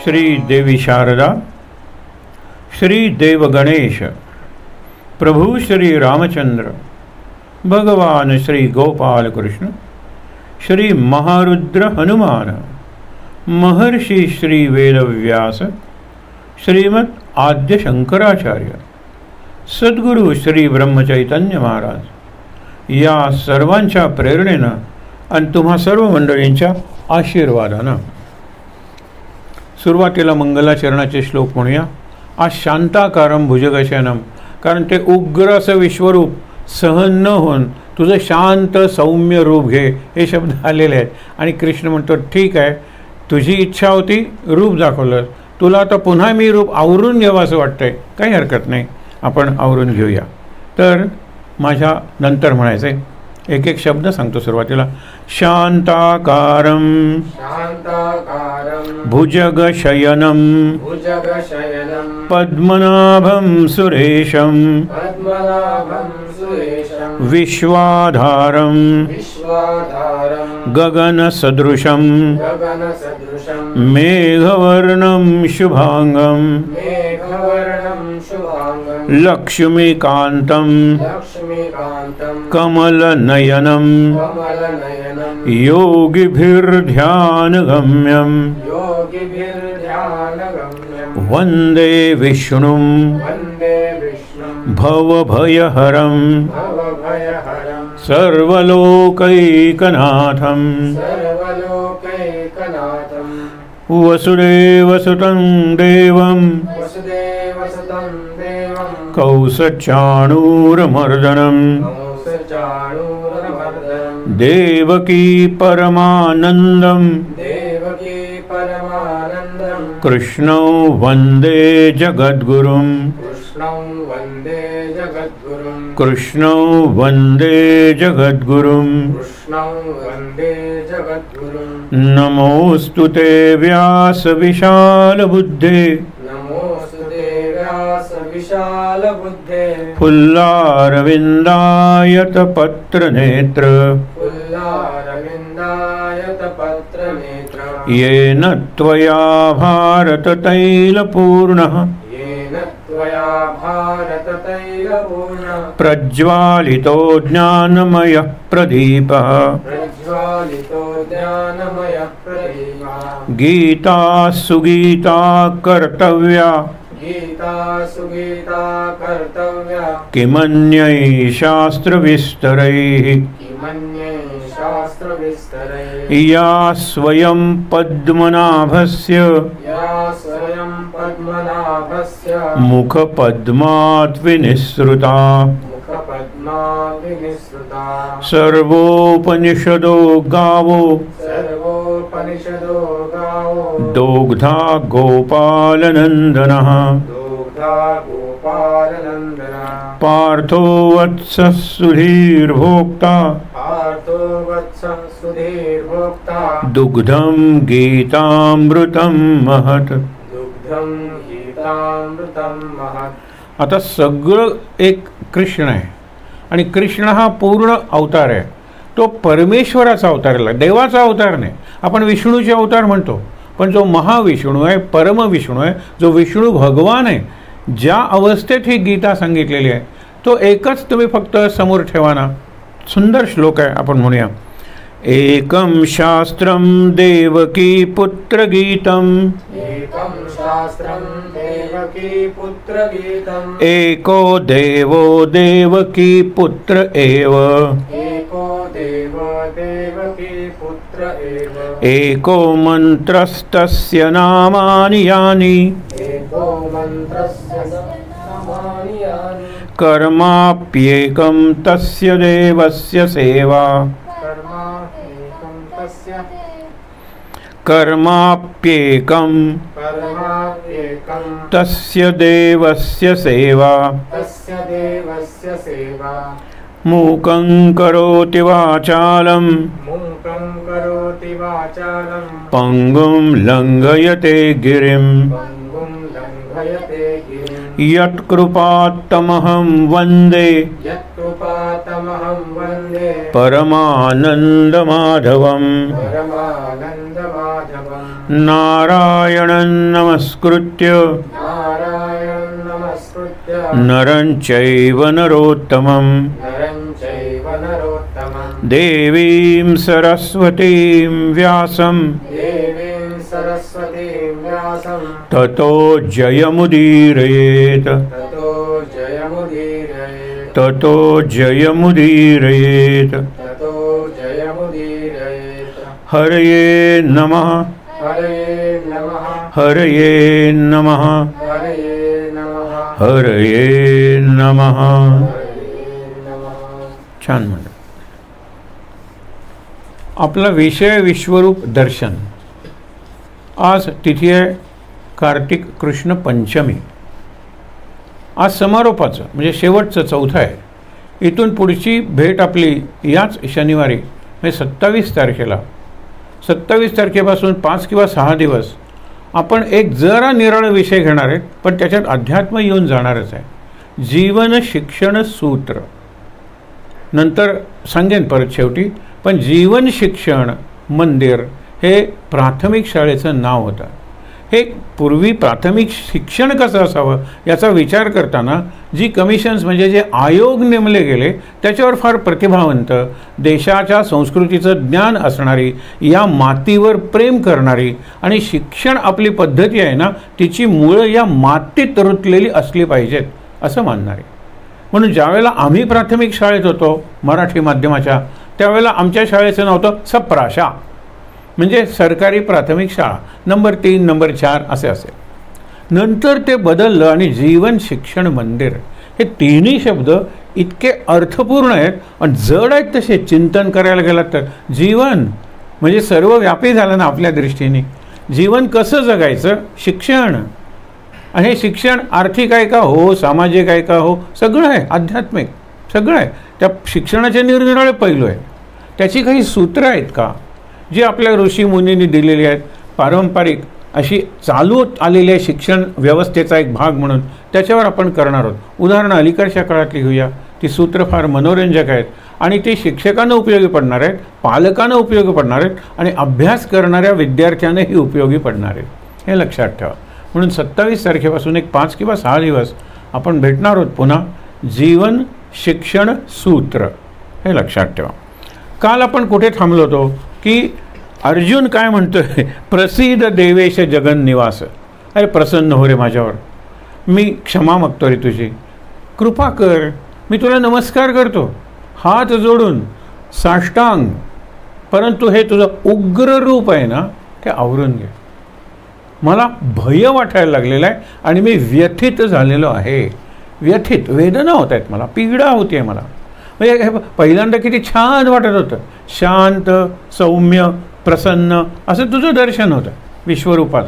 श्री देवी शारदा, श्री देव गणेश, प्रभु श्री रामचंद्र, भगवान श्री गोपाल कृष्ण, श्री महारुद्र हनुमान, महर्षि श्री वेदव्यास, श्रीमद आद्य शंकराचार्य, सद्गुरु श्री ब्रह्मचैतन्य महाराज या सर्वांच्या प्रेरणेनं आणि तुम्हा सर्व मंडळींच्या आशीर्वादानं सुरुवातीला मंगलाचरणाचे श्लोक म्हणूया. आज शांताकारम भुजगशयनम, कारण ते उग्र असं विश्वरूप सहन न होऊन तुझं शांत सौम्य रूप घे हे शब्द आलेले आहेत. आणि कृष्ण म्हणतो ठीक आहे, तुझी इच्छा होती रूप दाखवलं, तुला आता पुन्हा मी रूप आवरून घ्यावं असं वाटतंय, काही हरकत नाही, आपण आवरून घेऊया. तर माझ्या नंतर म्हणायचं आहे, एक एक शब्द सांगतो. सुरुवातीला शांताकारं भुजगशयनं पद्मनाभं सुरेशं विश्वाधारं गगनसदृशं मेघवर्णं शुभांगं लक्ष्मीकान्तं कमलनयनं योगिभिर्ध्यानगम्यं वन्दे विष्णुं भवभयहरं सर्वलोकैकनाथं वसुदेवसुतं देवं कौसचाणूरमर्दनं देवकी परमानन्दं कृष्णौ वन्दे जगद्गुरुं कृष्णौ वन्दे जगद्गुरुं नमोऽस्तु ते व्यासविशालबुद्धे फुल्लारविन्दायतपत्रनेत्र येन त्वया भारततैलपूर्णः प्रज्वालितो ज्ञानमयः प्रदीपः गीता सुगीता कर्तव्या किमन्यै शास्त्रविस्तरैः या स्वयं पद्मनाभस्य मुखपद्मात् विनिसृता सर्वोपनिषदो गावो दोग्धा गोपालनन्दनः पार्थो वत्सः सुधीर्भोक्ता दुग्धं गीतामृतं महत्. आता सगळं एक कृष्ण आहे आणि कृष्ण हा पूर्ण अवतार आहे. तो परमेश्वराचा अवतार आहे, देवाचा अवतार नाही. आपण विष्णूचे अवतार म्हणतो, पण जो महाविष्णू आहे, परमविष्णू आहे, जो विष्णू भगवान आहे, ज्या अवस्थेत ही गीता सांगितलेली आहे तो एकच तुम्ही फक्त समोर ठेवा ना. सुंदर श्लोक आहे, आपण म्हणूया. एकं शास्त्रं देवकी पुत्र गीतम् एको देवो देवकी पुत्र एव एको मंत्रस्तस्य नामानि यानि कर्माप्येकं तस्य देवस्य सेवा कर्माप्येकं तस्य देवस्य सेवा मूकं करोति वाचालं पंगुं लंघयते गिरिं यत्कृपात्तमहं वन्दे परमानन्दमाधवम् नारायणं नमस्कृत्य नरं चैव नरोत्तमं देवीं सरस्वतीं व्यासं ततो जयमुदीरयेत् ततो जयमुदीरयेत्। हरये नमः हरये नमः हरये नमः। छान म्हणलं. आपला विषय विश्वरूप दर्शन. आज तिथी आहे कार्तिक कृष्ण पंचमी. आज समारोपाचं म्हणजे शेवटचं चौथं आहे. इथून पुढची भेट आपली याच शनिवारी म्हणजे 27 तारखेला. 27 तारखेपासून 5 किंवा 6 दिवस आपण एक जरा निराळा विषय घेणार आहे, पण त्याच्यात अध्यात्म येऊन जाणारच आहे. जीवन शिक्षण सूत्र नंतर सांगेन परत शेवटी. पण जीवन शिक्षण मंदिर हे प्राथमिक शाळेचं नाव होतं. हे पूर्वी प्राथमिक शिक्षण कसं असावं याचा विचार करताना जी कमिशन्स म्हणजे जे आयोग नेमले गेले त्याच्यावर फार प्रतिभावंत, देशाच्या संस्कृतीचं ज्ञान असणारी, या मातीवर प्रेम करणारी आणि शिक्षण आपली पद्धती आहे ना तिची मुळं या मातीत रुतलेली असली पाहिजेत असं मानणारे. म्हणून ज्यावेळेला आम्ही प्राथमिक शाळेत होतो मराठी माध्यमाच्या, त्यावेळेला आमच्या शाळेचं नाव होतं सप्राशा, म्हणजे सरकारी प्राथमिक शाळा नंबर 3 नंबर 4 असे असेल. नंतर ते बदललं आणि जीवन शिक्षण मंदिर. हे तिन्ही शब्द इतके अर्थपूर्ण आहेत आणि जड आहेत तसे चिंतन करायला गेलात तर. जीवन म्हणजे सर्वव्यापी झालं ना आपल्या दृष्टीने. जीवन कसं जगायचं, शिक्षण. आणि हे शिक्षण आर्थिक आहे का हो, सामाजिक आहे का हो, सगळं आहे, आध्यात्मिक सगळं आहे. त्या शिक्षणाचे निरनिराळे पैलू आहेत. त्याची काही सूत्र आहेत का जी आपल्या ऋषी मुनींनी दिलेली आहेत, पारंपरिक अशी चालू आलेल्या शिक्षण व्यवस्थेचा एक भाग म्हणून त्याच्यावर आपण करणार आहोत. उदाहरणं अलीकडच्या काळातली घेऊया. ती सूत्र फार मनोरंजक आहेत आणि ती शिक्षकांना उपयोगी पडणार आहेत, पालकांना उपयोगी पडणार आहेत आणि अभ्यास करणाऱ्या विद्यार्थ्यांनाही उपयोगी पडणार आहेत. हे लक्षात ठेवा. म्हणून 27 तारखेपासून एक 5 किंवा 6 दिवस आपण भेटणार आहोत पुन्हा. जीवन शिक्षण सूत्र हे लक्षात ठेवा. काल आपण कुठे थांबलो होतो की अर्जुन काय म्हणतोय, प्रसिद्ध देवेश जगन्निवास. अरे प्रसन्न हो रे माझ्यावर, मी क्षमा मागतो रे तुझी, कृपा कर, मी तुला नमस्कार करतो हात जोडून साष्टांग. परंतु हे तुझं उग्र रूप आहे ना ते आवरून घे. मला भय वाटायला लागलेलं आहे आणि मी व्यथित झालेलो आहे. व्यथित वेदना होत आहेत, मला पीडा होती आहे. मला म्हणजे हे पहिल्यांदा किती छान वाटत होतं, शांत सौम्य प्रसन्न असं तुझं दर्शन होतं विश्वरूपात.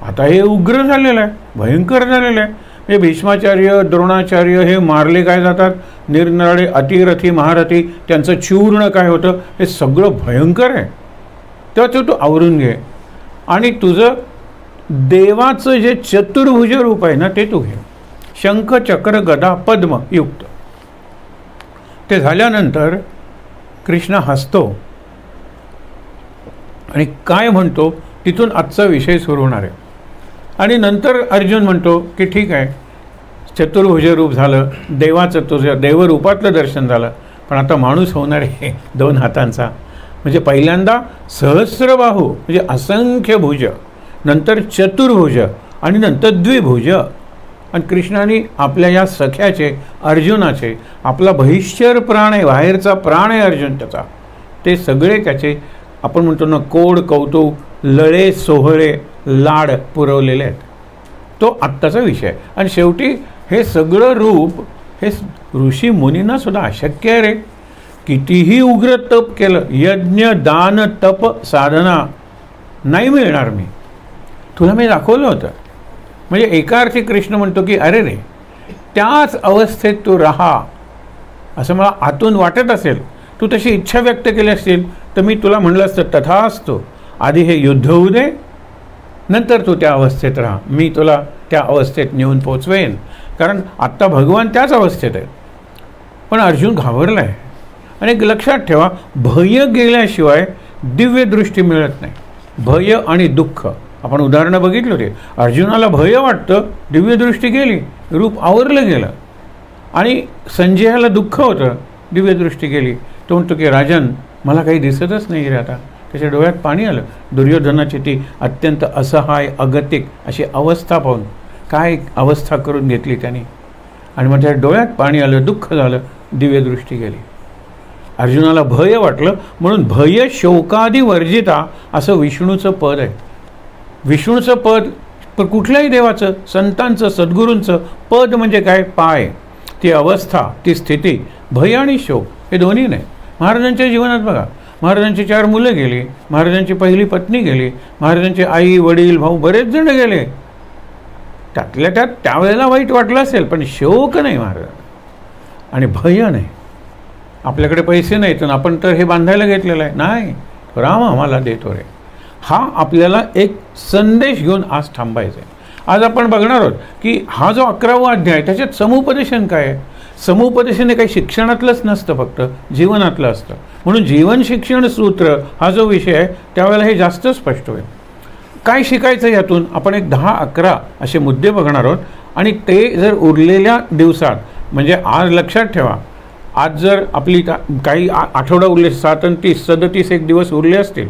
आता हे उग्र झालेलं आहे, भयंकर झालेलं आहे. म्हणजे भीष्माचार्य द्रोणाचार्य हे मारले काय जातात, निरनिराळे अतिरथी महारथी त्यांचं चूर्ण काय होतं, हे सगळं भयंकर आहे. तेव्हा तू आवरून घे आणि तुझं देवाचं जे चतुर्भुज रूप आहे ना ते तू घे. शंख चक्र गदा पद्म युक्त. ते झाल्यानंतर कृष्ण हसतो आणि काय म्हणतो तिथून आजचा विषय सुरू होणार आहे. आणि नंतर अर्जुन म्हणतो की ठीक आहे, चतुर्भुज रूप झालं, देवाचं तुझं देवरूपातलं दर्शन झालं, पण आता माणूस होणार आहे 2 हातांचा. म्हणजे पहिल्यांदा सहस्रबाहू म्हणजे असंख्य भुज, नंतर चतुर्भुज आणि नंतर द्विभुज. आणि कृष्णाने आपल्या या सख्याचे अर्जुनाचे, आपला बहिष्ठर प्राण आहे, बाहेरचा प्राण आहे अर्जुन त्याचा, ते सगळे त्याचे आपण म्हणतो ना कोड कौतुक लळे सोहळे लाड पुरवलेले आहेत. तो आत्ताचा विषय. आणि शेवटी हे सगळं रूप हे ऋषी मुनींना सुद्धा अशक्य आहे रे. कितीही उग्र तप केलं, यज्ञ दान तप साधना नाही मिळणार. तुला मी दाखवलं होतं. म्हणजे एका अर्थी कृष्ण म्हणतो की अरे रे त्याच अवस्थेत तू राहा असं मला आतून वाटत असेल, तू तशी इच्छा व्यक्त केली असतील तर मी तुला म्हणलं असतं तथास्तु, आधी हे युद्ध होऊ दे, नंतर तू त्या अवस्थेत राहा, मी तुला त्या अवस्थेत नेऊन पोचवेन. कारण आत्ता भगवान त्याच अवस्थेत आहे. पण अर्जुन घाबरला आहे. आणि एक लक्षात ठेवा, भय गेल्याशिवाय दिव्य दृष्टी मिळत नाही. भय आणि दुःख. आपण उदाहरणं बघितलं होते. अर्जुनाला भय वाटतं, दिव्यदृष्टी गेली, रूप आवरलं गेलं. आणि संजयाला दुःख होतं, दिव्यदृष्टी गेली. तो म्हणतो की राजन मला काही दिसतच नाही रे आता. त्याच्या डोळ्यात पाणी आलं. दुर्योधनाची ती अत्यंत असहाय अगतिक अशी अवस्था पाहून काय अवस्था करून घेतली त्यांनी. आणि मग त्याच्या डोळ्यात पाणी आलं, दुःख झालं, दिव्यदृष्टी गेली. अर्जुनाला भय वाटलं म्हणून भय शोकादी वर्जिता असं विष्णूचं पद आहे. विष्णूचं पद पण कुठल्याही देवाचं, संतांचं, सद्गुरूंचं पद म्हणजे काय? पाय. ती अवस्था, ती स्थिती. भय आणि शोक हे दोन्ही नाही. महाराजांच्या जीवनात बघा, महाराजांची 4 मुलं गेली, महाराजांची पहिली पत्नी गेली, महाराजांचे आई वडील भाऊ बरेच जण गेले. त्यातल्या त्यात त्यावेळेला वाईट वाटलं असेल, पण शोक नाही महाराज आणि भय नाही. आपल्याकडे पैसे नाहीत आणि आपण तर हे बांधायला घेतलेलं आहे. नाही, राम आम्हाला देतो रे. हा आपल्याला एक संदेश घेऊन आज थांबायचा आहे. आज आपण बघणार आहोत की हा जो 11वा अध्याय त्याच्यात समुपदेशन काय आहे. समुपदेशन हे काही शिक्षणातलंच नसतं, फक्त जीवनातलं असतं. म्हणून जीवन शिक्षण सूत्र हा जो विषय आहे त्यावेळेला हे जास्त स्पष्ट होईल. काय शिकायचं यातून आपण एक 10-11 असे मुद्दे बघणार आहोत. आणि ते जर उरलेल्या दिवसात, म्हणजे आज लक्षात ठेवा, आज जर आपली काही आठवडा उरले, 7 आणि 30 37 एक दिवस उरले असतील,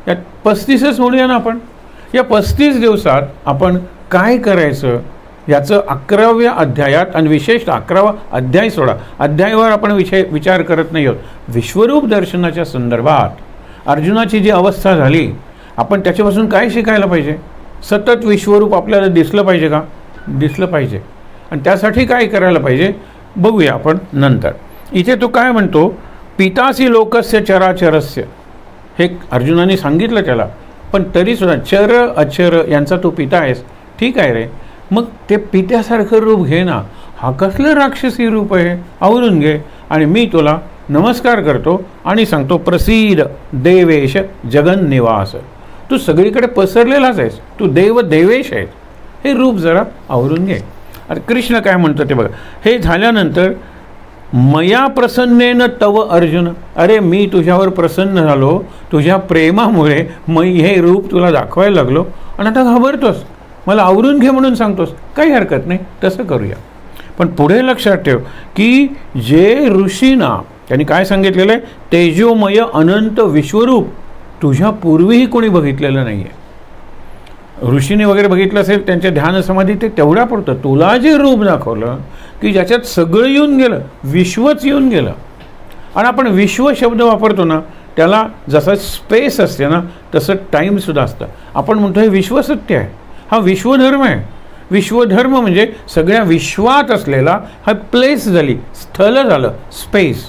यात 35च म्हणूया ना आपण. या 35 दिवसात आपण काय करायचं याचं 11व्या अध्यायात, आणि विशेषतः 11वा अध्याय सोडा, अध्यायावर आपण विचार करत नाही आहोत. विश्वरूप दर्शनाच्या संदर्भात अर्जुनाची जी अवस्था झाली, आपण त्याच्यापासून काय शिकायला पाहिजे. सतत विश्वरूप आपल्याला दिसलं पाहिजे का? दिसलं पाहिजे. आणि त्यासाठी काय करायला पाहिजे बघूया आपण नंतर. इथे तो काय म्हणतो, पितासी लोकस्य चराचरस्य. हे अर्जुनाने सांगितलं त्याला, पण तरीसुद्धा चर अचर यांचा तू पिता आहेस. ठीक आहे रे, मग ते पित्यासारखं रूप घे ना. हा कसलं राक्षसी रूप आहे, आवरून घे. आणि मी तुला नमस्कार करतो आणि सांगतो, प्रसीद देवेश जगन्निवास. तू सगळीकडे पसरलेलाच आहेस, तू देव देवेश आहेस. हे रूप जरा आवरून घे. अरे कृष्ण काय म्हणतो ते बघा. हे झाल्यानंतर मया प्रसन्नेन तव अर्जुन. अरे मी तुझ्यावर प्रसन्न झालो, तुझ्या प्रेमामुळे मी हे रूप तुला दाखवायला लागलो आणि आता घाबरतोस, मला आवरून घे म्हणून सांगतोस. काही हरकत नाही, तसं करूया. पण पुढे लक्षात ठेव की जे ऋषींना त्यांनी काय सांगितलेलं आहे, तेजोमय अनंत विश्वरूप तुझ्या पूर्वीही कोणी बघितलेलं नाही आहे. ऋषीने वगैरे बघितलं असेल, त्यांच्या ध्यान समाधी ते तेवढ्या पुरतं. तुला जे रूप दाखवलं की ज्याच्यात सगळं येऊन गेलं, विश्वच येऊन गेलं. आणि आपण विश्व शब्द वापरतो ना, त्याला जसं स्पेस असते ना तसं टाईमसुद्धा असतं. आपण म्हणतो हे विश्वसत्य आहे, हा विश्वधर्म आहे. विश्वधर्म म्हणजे सगळ्या विश्वात असलेला हा प्लेस झाली, स्थल झालं, स्पेस.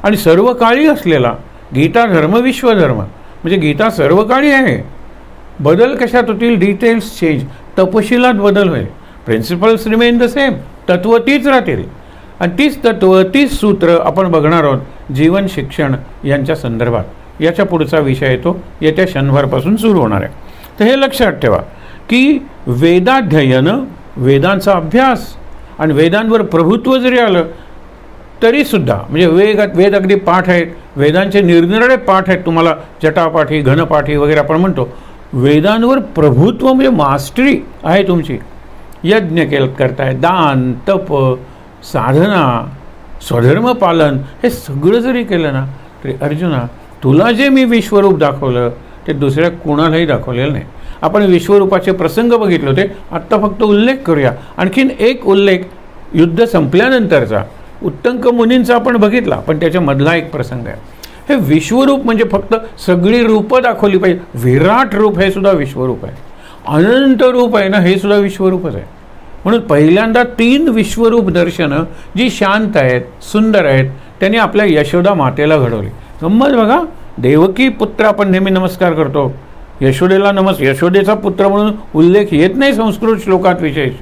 आणि सर्व काळी असलेला गीता धर्म विश्वधर्म, म्हणजे गीता सर्व काळी आहे. बदल कशात होतील? डिटेल्स चेंज, तपशिलात बदल होईल. प्रिन्सिपल्स रिमेन द सेम, तत्व तीच राहतील. आणि तीच तत्व, तीच सूत्र आपण बघणार आहोत जीवन शिक्षण यांच्या संदर्भात. याच्या पुढचा विषय येतो येत्या शनिवारपासून सुरू होणार आहे. तर हे लक्षात ठेवा की वेदाध्ययन, वेदांचा अभ्यास आणि वेदांवर प्रभुत्व जरी आलं तरीसुद्धा, म्हणजे वेद अगदी पाठ आहेत, वेदांचे निरनिराळे पाठ आहेत. तुम्हाला जटापाठी, घनपाठी वगैरे आपण म्हणतो. वेदांवर प्रभुत्व म्हणजे मास्टरी आहे तुमची. यज्ञ करताय, दान, तप, साधना, स्वधर्म पालन, हे सगळं जरी केलं ना तरी अर्जुना तुला जे मी विश्वरूप दाखवलं ते दुसऱ्या कोणालाही दाखवलेलं नाही. आपण विश्वरूपाचे प्रसंग बघितले होते, आत्ता फक्त उल्लेख करूया. आणखीन एक उल्लेख युद्ध संपल्यानंतरचा उत्तंक मुनींचा आपण बघितला, पण त्याच्यामधला एक प्रसंग आहे. हे विश्वरूप म्हणजे फक्त सगळी रूपं दाखवली पाहिजे. विराट रूप हे सुद्धा विश्वरूप आहे. अनंत रूप आहे ना, हे सुद्धा विश्वरूपच आहे. म्हणून पहिल्यांदा 3 विश्वरूप दर्शनं जी शांत आहेत, सुंदर आहेत, त्यांनी आपल्या यशोदा मातेला घडवली. गंमत बघा, देवकी पुत्र आपण नेहमी नमस्कार करतो, यशोदेला यशोदेचा पुत्र म्हणून उल्लेख येत नाही संस्कृत श्लोकात विशेष.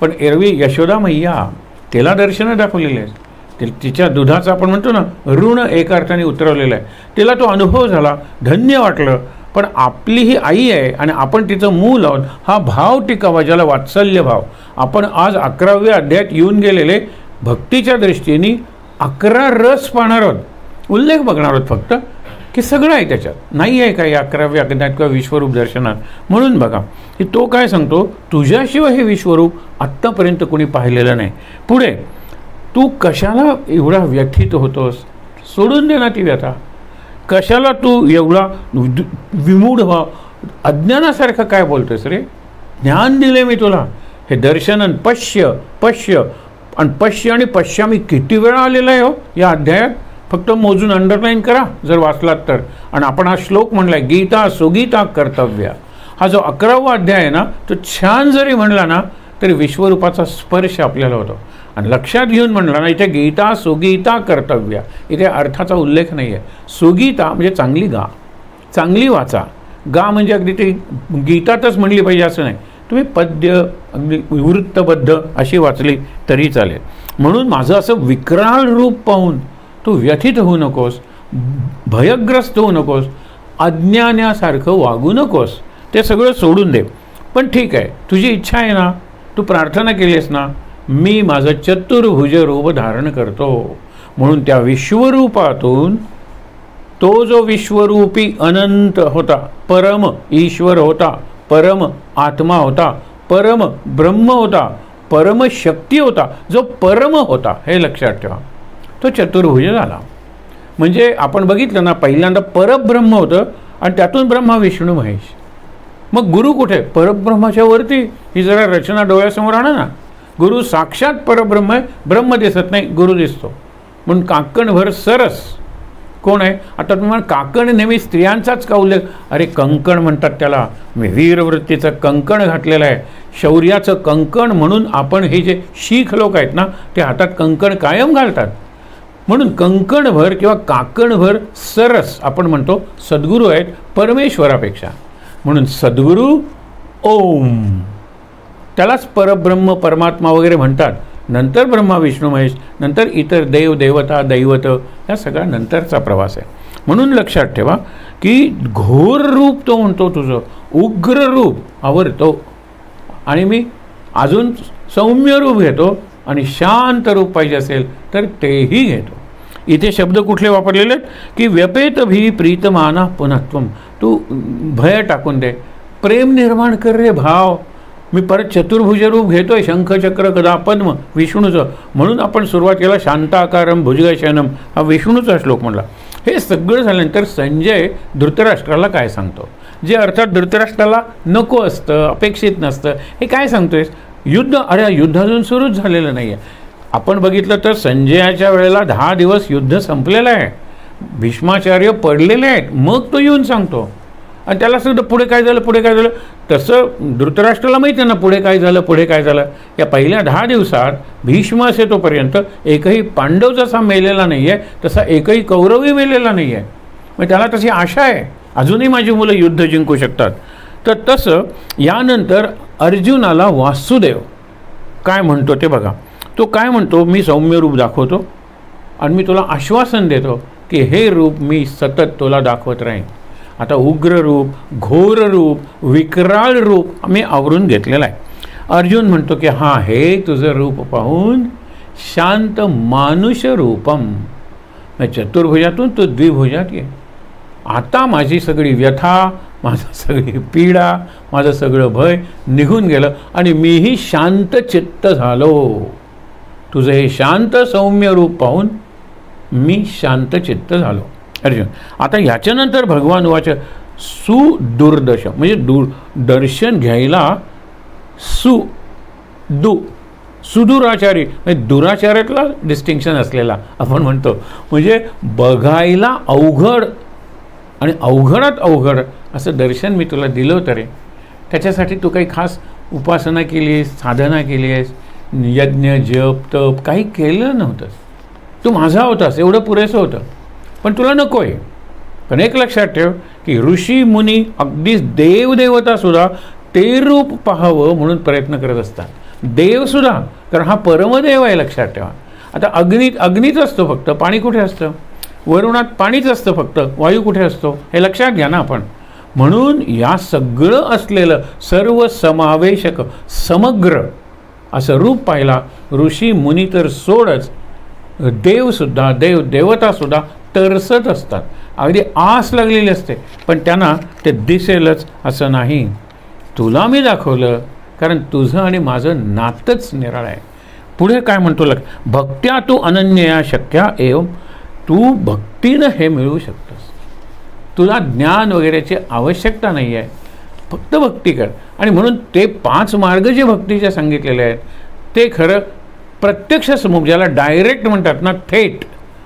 पण एरवी यशोदा मैया तिला दर्शनं दाखवलेली आहेत. तिच्या दुधाचा आपण म्हणतो ना ऋण एका अर्थाने उतरवलेला आहे. तिला तो अनुभव झाला, धन्य वाटलं. पण आपली ही आई आहे आणि आपण तिचं मूल आहोत, हा भाव टिकावा, ज्याला वात्सल्य भाव. आपण आज 11व्या अध्यायात येऊन गेलेले भक्तीच्या दृष्टीने 11 रस पाहणार आहोत. उल्लेख बघणार आहोत फक्त. की सगळं आहे त्याच्यात, नाही आहे का या 11व्या अध्यायात किंवा विश्वरूप दर्शनात. म्हणून बघा की तो काय सांगतो, तुझ्याशिवाय हे विश्वरूप आत्तापर्यंत कोणी पाहिलेलं नाही. पुढे तू कशाला एवढा व्यथित होतोस, सोडून दे ना ती व्यथा. कशाला तू एवढा विमूढ व्हा, अज्ञानासारखं काय बोलतोस रे. ज्ञान दिले मी तुला, हे दर्शनन पश्य पश्य आणि पश्य आणि पश्यामी किती वेळा आलेला आहे हो या अध्यायात. फक्त मोजून अंडरलाईन करा जर वाचलात तर. आणि आपण हा श्लोक म्हणलाय, गीता सुगीता कर्तव्या. हा जो 11वा अध्याय आहे ना, तो छान जरी म्हणला ना तरी विश्वरूपाचा स्पर्श आपल्याला होतो. आणि लक्षात घेऊन म्हणला ना, इथे गीता सुगीता कर्तव्या, इथे अर्थाचा उल्लेख नाही आहे. सुगीता म्हणजे चांगली गा, चांगली वाचा. गा म्हणजे अगदी ते गीतातच म्हणली पाहिजे असं नाही, तुम्ही पद्य अगदी वृत्तबद्ध अशी वाचली तरी चालेल. म्हणून माझं असं विक्राळ रूप पाहून तू व्यथित होऊ नकोस, भयग्रस्त होऊ नकोस, अज्ञानासारखं वागू नकोस, ते सगळं सोडून दे. पण ठीक आहे, तुझी इच्छा आहे ना, तू प्रार्थना केलीस ना, मी माझं चतुर्भुज रूप धारण करतो. म्हणून त्या विश्वरूपातून तो जो विश्वरूपी अनंत होता, परम ईश्वर होता, परम आत्मा होता, परम ब्रह्म होता, परम शक्ती होता, जो परम होता हे लक्षात ठेवा, तो चतुर्भुज झाला. म्हणजे आपण बघितलं ना, पहिल्यांदा परब्रह्म होतं आणि त्यातून ब्रह्मा विष्णू महेश. मग गुरु कुठे, परब्रह्माच्या वरती. ही जरा रचना डोळ्यासमोर आणा ना. गुरु साक्षात परब्रह्म आहे, ब्रह्म दिसत नाही, गुरु दिसतो. म्हणून काकणभर सरस कोण आहे. आता तुम्हाला काकण नेहमी स्त्रियांचाच का उल्लेख, अरे कंकण म्हणतात त्याला, वीरवृत्तीचं कंकण घातलेलं आहे, शौर्याचं कंकण. म्हणून आपण हे जे शीख लोक आहेत ना, ते हातात कंकण कायम घालतात. म्हणून कंकणभर किंवा काकणभर सरस आपण म्हणतो सद्गुरू आहेत परमेश्वरापेक्षा. म्हणून सद्गुरू ओम, त्यालाच परब्रह्म परमात्मा वगैरे म्हणतात. नंतर ब्रह्मा विष्णू महेश, नंतर इतर देव देवता दैवत, या सगळा नंतरचा प्रवास आहे. म्हणून लक्षात ठेवा की घोर रूप तो म्हणतो तुझं, उग्र रूप आवडतो, आणि मी अजून सौम्य रूप घेतो, आणि शांत रूप पाहिजे असेल तर तेही घेतो. इथे शब्द कुठले वापरलेले आहेत की व्यपेत भी प्रीतमाना पुनत्वम. तू भय टाकून दे, प्रेम निर्माण कर रे भाव. मी परत चतुर्भुज रूप घेतोय, शंख चक्र गदा पद्म विष्णूचं. म्हणून आपण सुरुवात केला शांताकारम भुजगशयनम, हा विष्णूचा श्लोक म्हणला. हे सगळं झाल्यानंतर संजय धृतराष्ट्राला काय सांगतो, जे अर्थात धृतराष्ट्राला नको असतं, अपेक्षित नसतं. हे काय सांगतोयस, युद्ध, अरे युद्ध अजून सुरूच झालेलं नाही आहे. आपण बघितलं तर संजयाच्या वेळेला 10 दिवस युद्ध संपलेलं आहे, भीष्माचार्य पडलेले आहेत, मग तो येऊन सांगतो. आणि त्याला सुद्धा पुढे काय झालं, पुढे काय झालं. तसं धृतराष्ट्राला माहिती आहे ना पुढे काय झालं, पुढे काय झालं. या पहिल्या 10 दिवसात भीष्म असे तोपर्यंत एकही पांडव जसा मेलेला नाही आहे, तसा एकही कौरवही मेलेला नाही आहे. मग त्याला तशी आशा आहे, अजूनही माझी मुलं युद्ध जिंकू शकतात. तर तसं यानंतर अर्जुनाला वासुदेव काय म्हणतो ते बघा. तो काय म्हणतो, मी सौम्य रूप दाखवतो आणि मी तुला आश्वासन देतो की हे रूप मी सतत तुला दाखवत राहीन. आता उग्र रूप, घोर रूप, विक्राळ रूप मी आवरून घेतलेलं आहे. अर्जुन म्हणतो की हां, हे तुझं रूप पाहून शांत मानुष रूपम, चतुर्भुजातून तू द्विभुजात ये. आता माझी सगळी व्यथा, माझं सगळी पीडा, माझं सगळं भय निघून गेलं आणि मीही शांत चित्त झालो. तुझं हे शांत सौम्य रूप पाहून मी शांत चित्त झालो. अर्जुन आता ह्याच्यानंतर भगवान वाच सुदुर्दश, म्हणजे दर्शन घ्यायला सुदुराचारी, म्हणजे दुराचारातला डिस्टिंक्शन असलेला आपण म्हणतो, म्हणजे बघायला अवघड आणि अवघडात अवघड असं दर्शन मी तुला दिलं होतं रे. त्याच्यासाठी तू काही खास उपासना केली आहेस, साधना केली आहेस, यज्ञ जप तप काही केलं नव्हतंस. तू माझा होतास, एवढं पुरेसं होतं. पण तुला नको आहे. पण एक लक्षात ठेव की ऋषी मुनी अगदीच देवदेवतासुद्धा ते रूप पाहावं म्हणून प्रयत्न करत असतात. देवसुद्धा, कारण हा परमदेव आहे लक्षात ठेवा. आता अग्नीत असतो फक्त, पाणी कुठे असतं. वरुणात पाणीच असतं फक्त, वायू कुठे असतो हे लक्षात घ्या ना आपण. म्हणून या सगळं असलेलं सर्व समावेशक समग्र असं रूप पाहिला ऋषी मुनी तर सोडच, देवसुद्धा देवदेवतासुद्धा तरसत असतात. अगदी आस लागलेली असते, पण त्यांना ते दिसेलच असं नाही. तुला मी दाखवलं कारण तुझं आणि माझं नातंच निराळ आहे. पुढे काय म्हणतो भक्त्या तू अनन्या शक्या एवं, तू भक्तीनं हे मिळवू शकतोस. तुला ज्ञान वगैरेची आवश्यकता नाही आहे, फक्त भक्ती कर. आणि म्हणून ते 5 मार्ग जे भक्तीचे सांगितलेले आहेत ते खरं प्रत्यक्ष ज्याला डायरेक्ट म्हणतात ना, थेट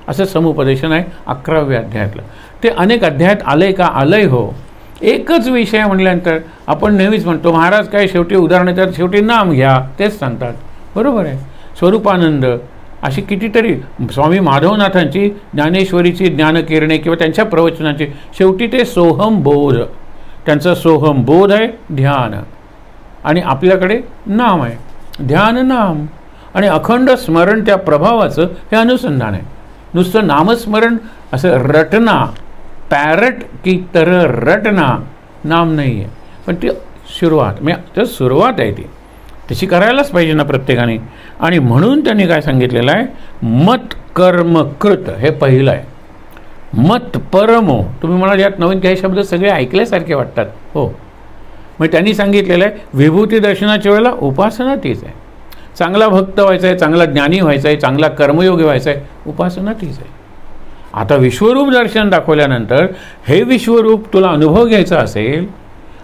असं समुपदेशन आहे 11व्या अध्यायातलं. ते अनेक अध्यायात आलंय का? आलंय हो. एकच विषय म्हटल्यानंतर आपण नेहमीच म्हणतो महाराज काय शेवटी उदाहरण तर शेवटी नाम घ्या, तेच सांगतात. बरोबर आहे. स्वरूपानंद अशी कितीतरी स्वामी माधवनाथांची ज्ञानेश्वरीची ज्ञानकिरणे किंवा त्यांच्या प्रवचनाची शेवटी ते सोहम बोध, त्यांचं सोहम बोध आहे ध्यान, आणि आपल्याकडे नाम आहे, ध्यान नाम आणि अखंड स्मरण त्या प्रभावाचं हे अनुसंधान आहे. नुसतं नामस्मरण असं रटना, पॅरट की तर रटना नाम नाही आहे, पण ती सुरुवात म्हणजे सुरुवात आहे ती तशी करायलाच पाहिजे ना प्रत्येकाने. आणि म्हणून त्यांनी काय सांगितलेलं आहे, मत कर्म कृत हे पहिलं आहे. मत परमो, तुम्ही म्हणाल यात नवीन काही शब्द सगळे ऐकल्यासारखे वाटतात. हो, मग त्यांनी सांगितलेलं आहे विभूती दर्शनाच्या वेळेला उपासना तीच आहे. चांगला भक्त व्हायचा आहे, चांगला ज्ञानी व्हायचा आहे, चांगला कर्मयोगी व्हायचा आहे, उपासना तीच आहे. आता विश्वरूप दर्शन दाखवल्यानंतर हे विश्वरूप तुला अनुभव घ्यायचा असेल,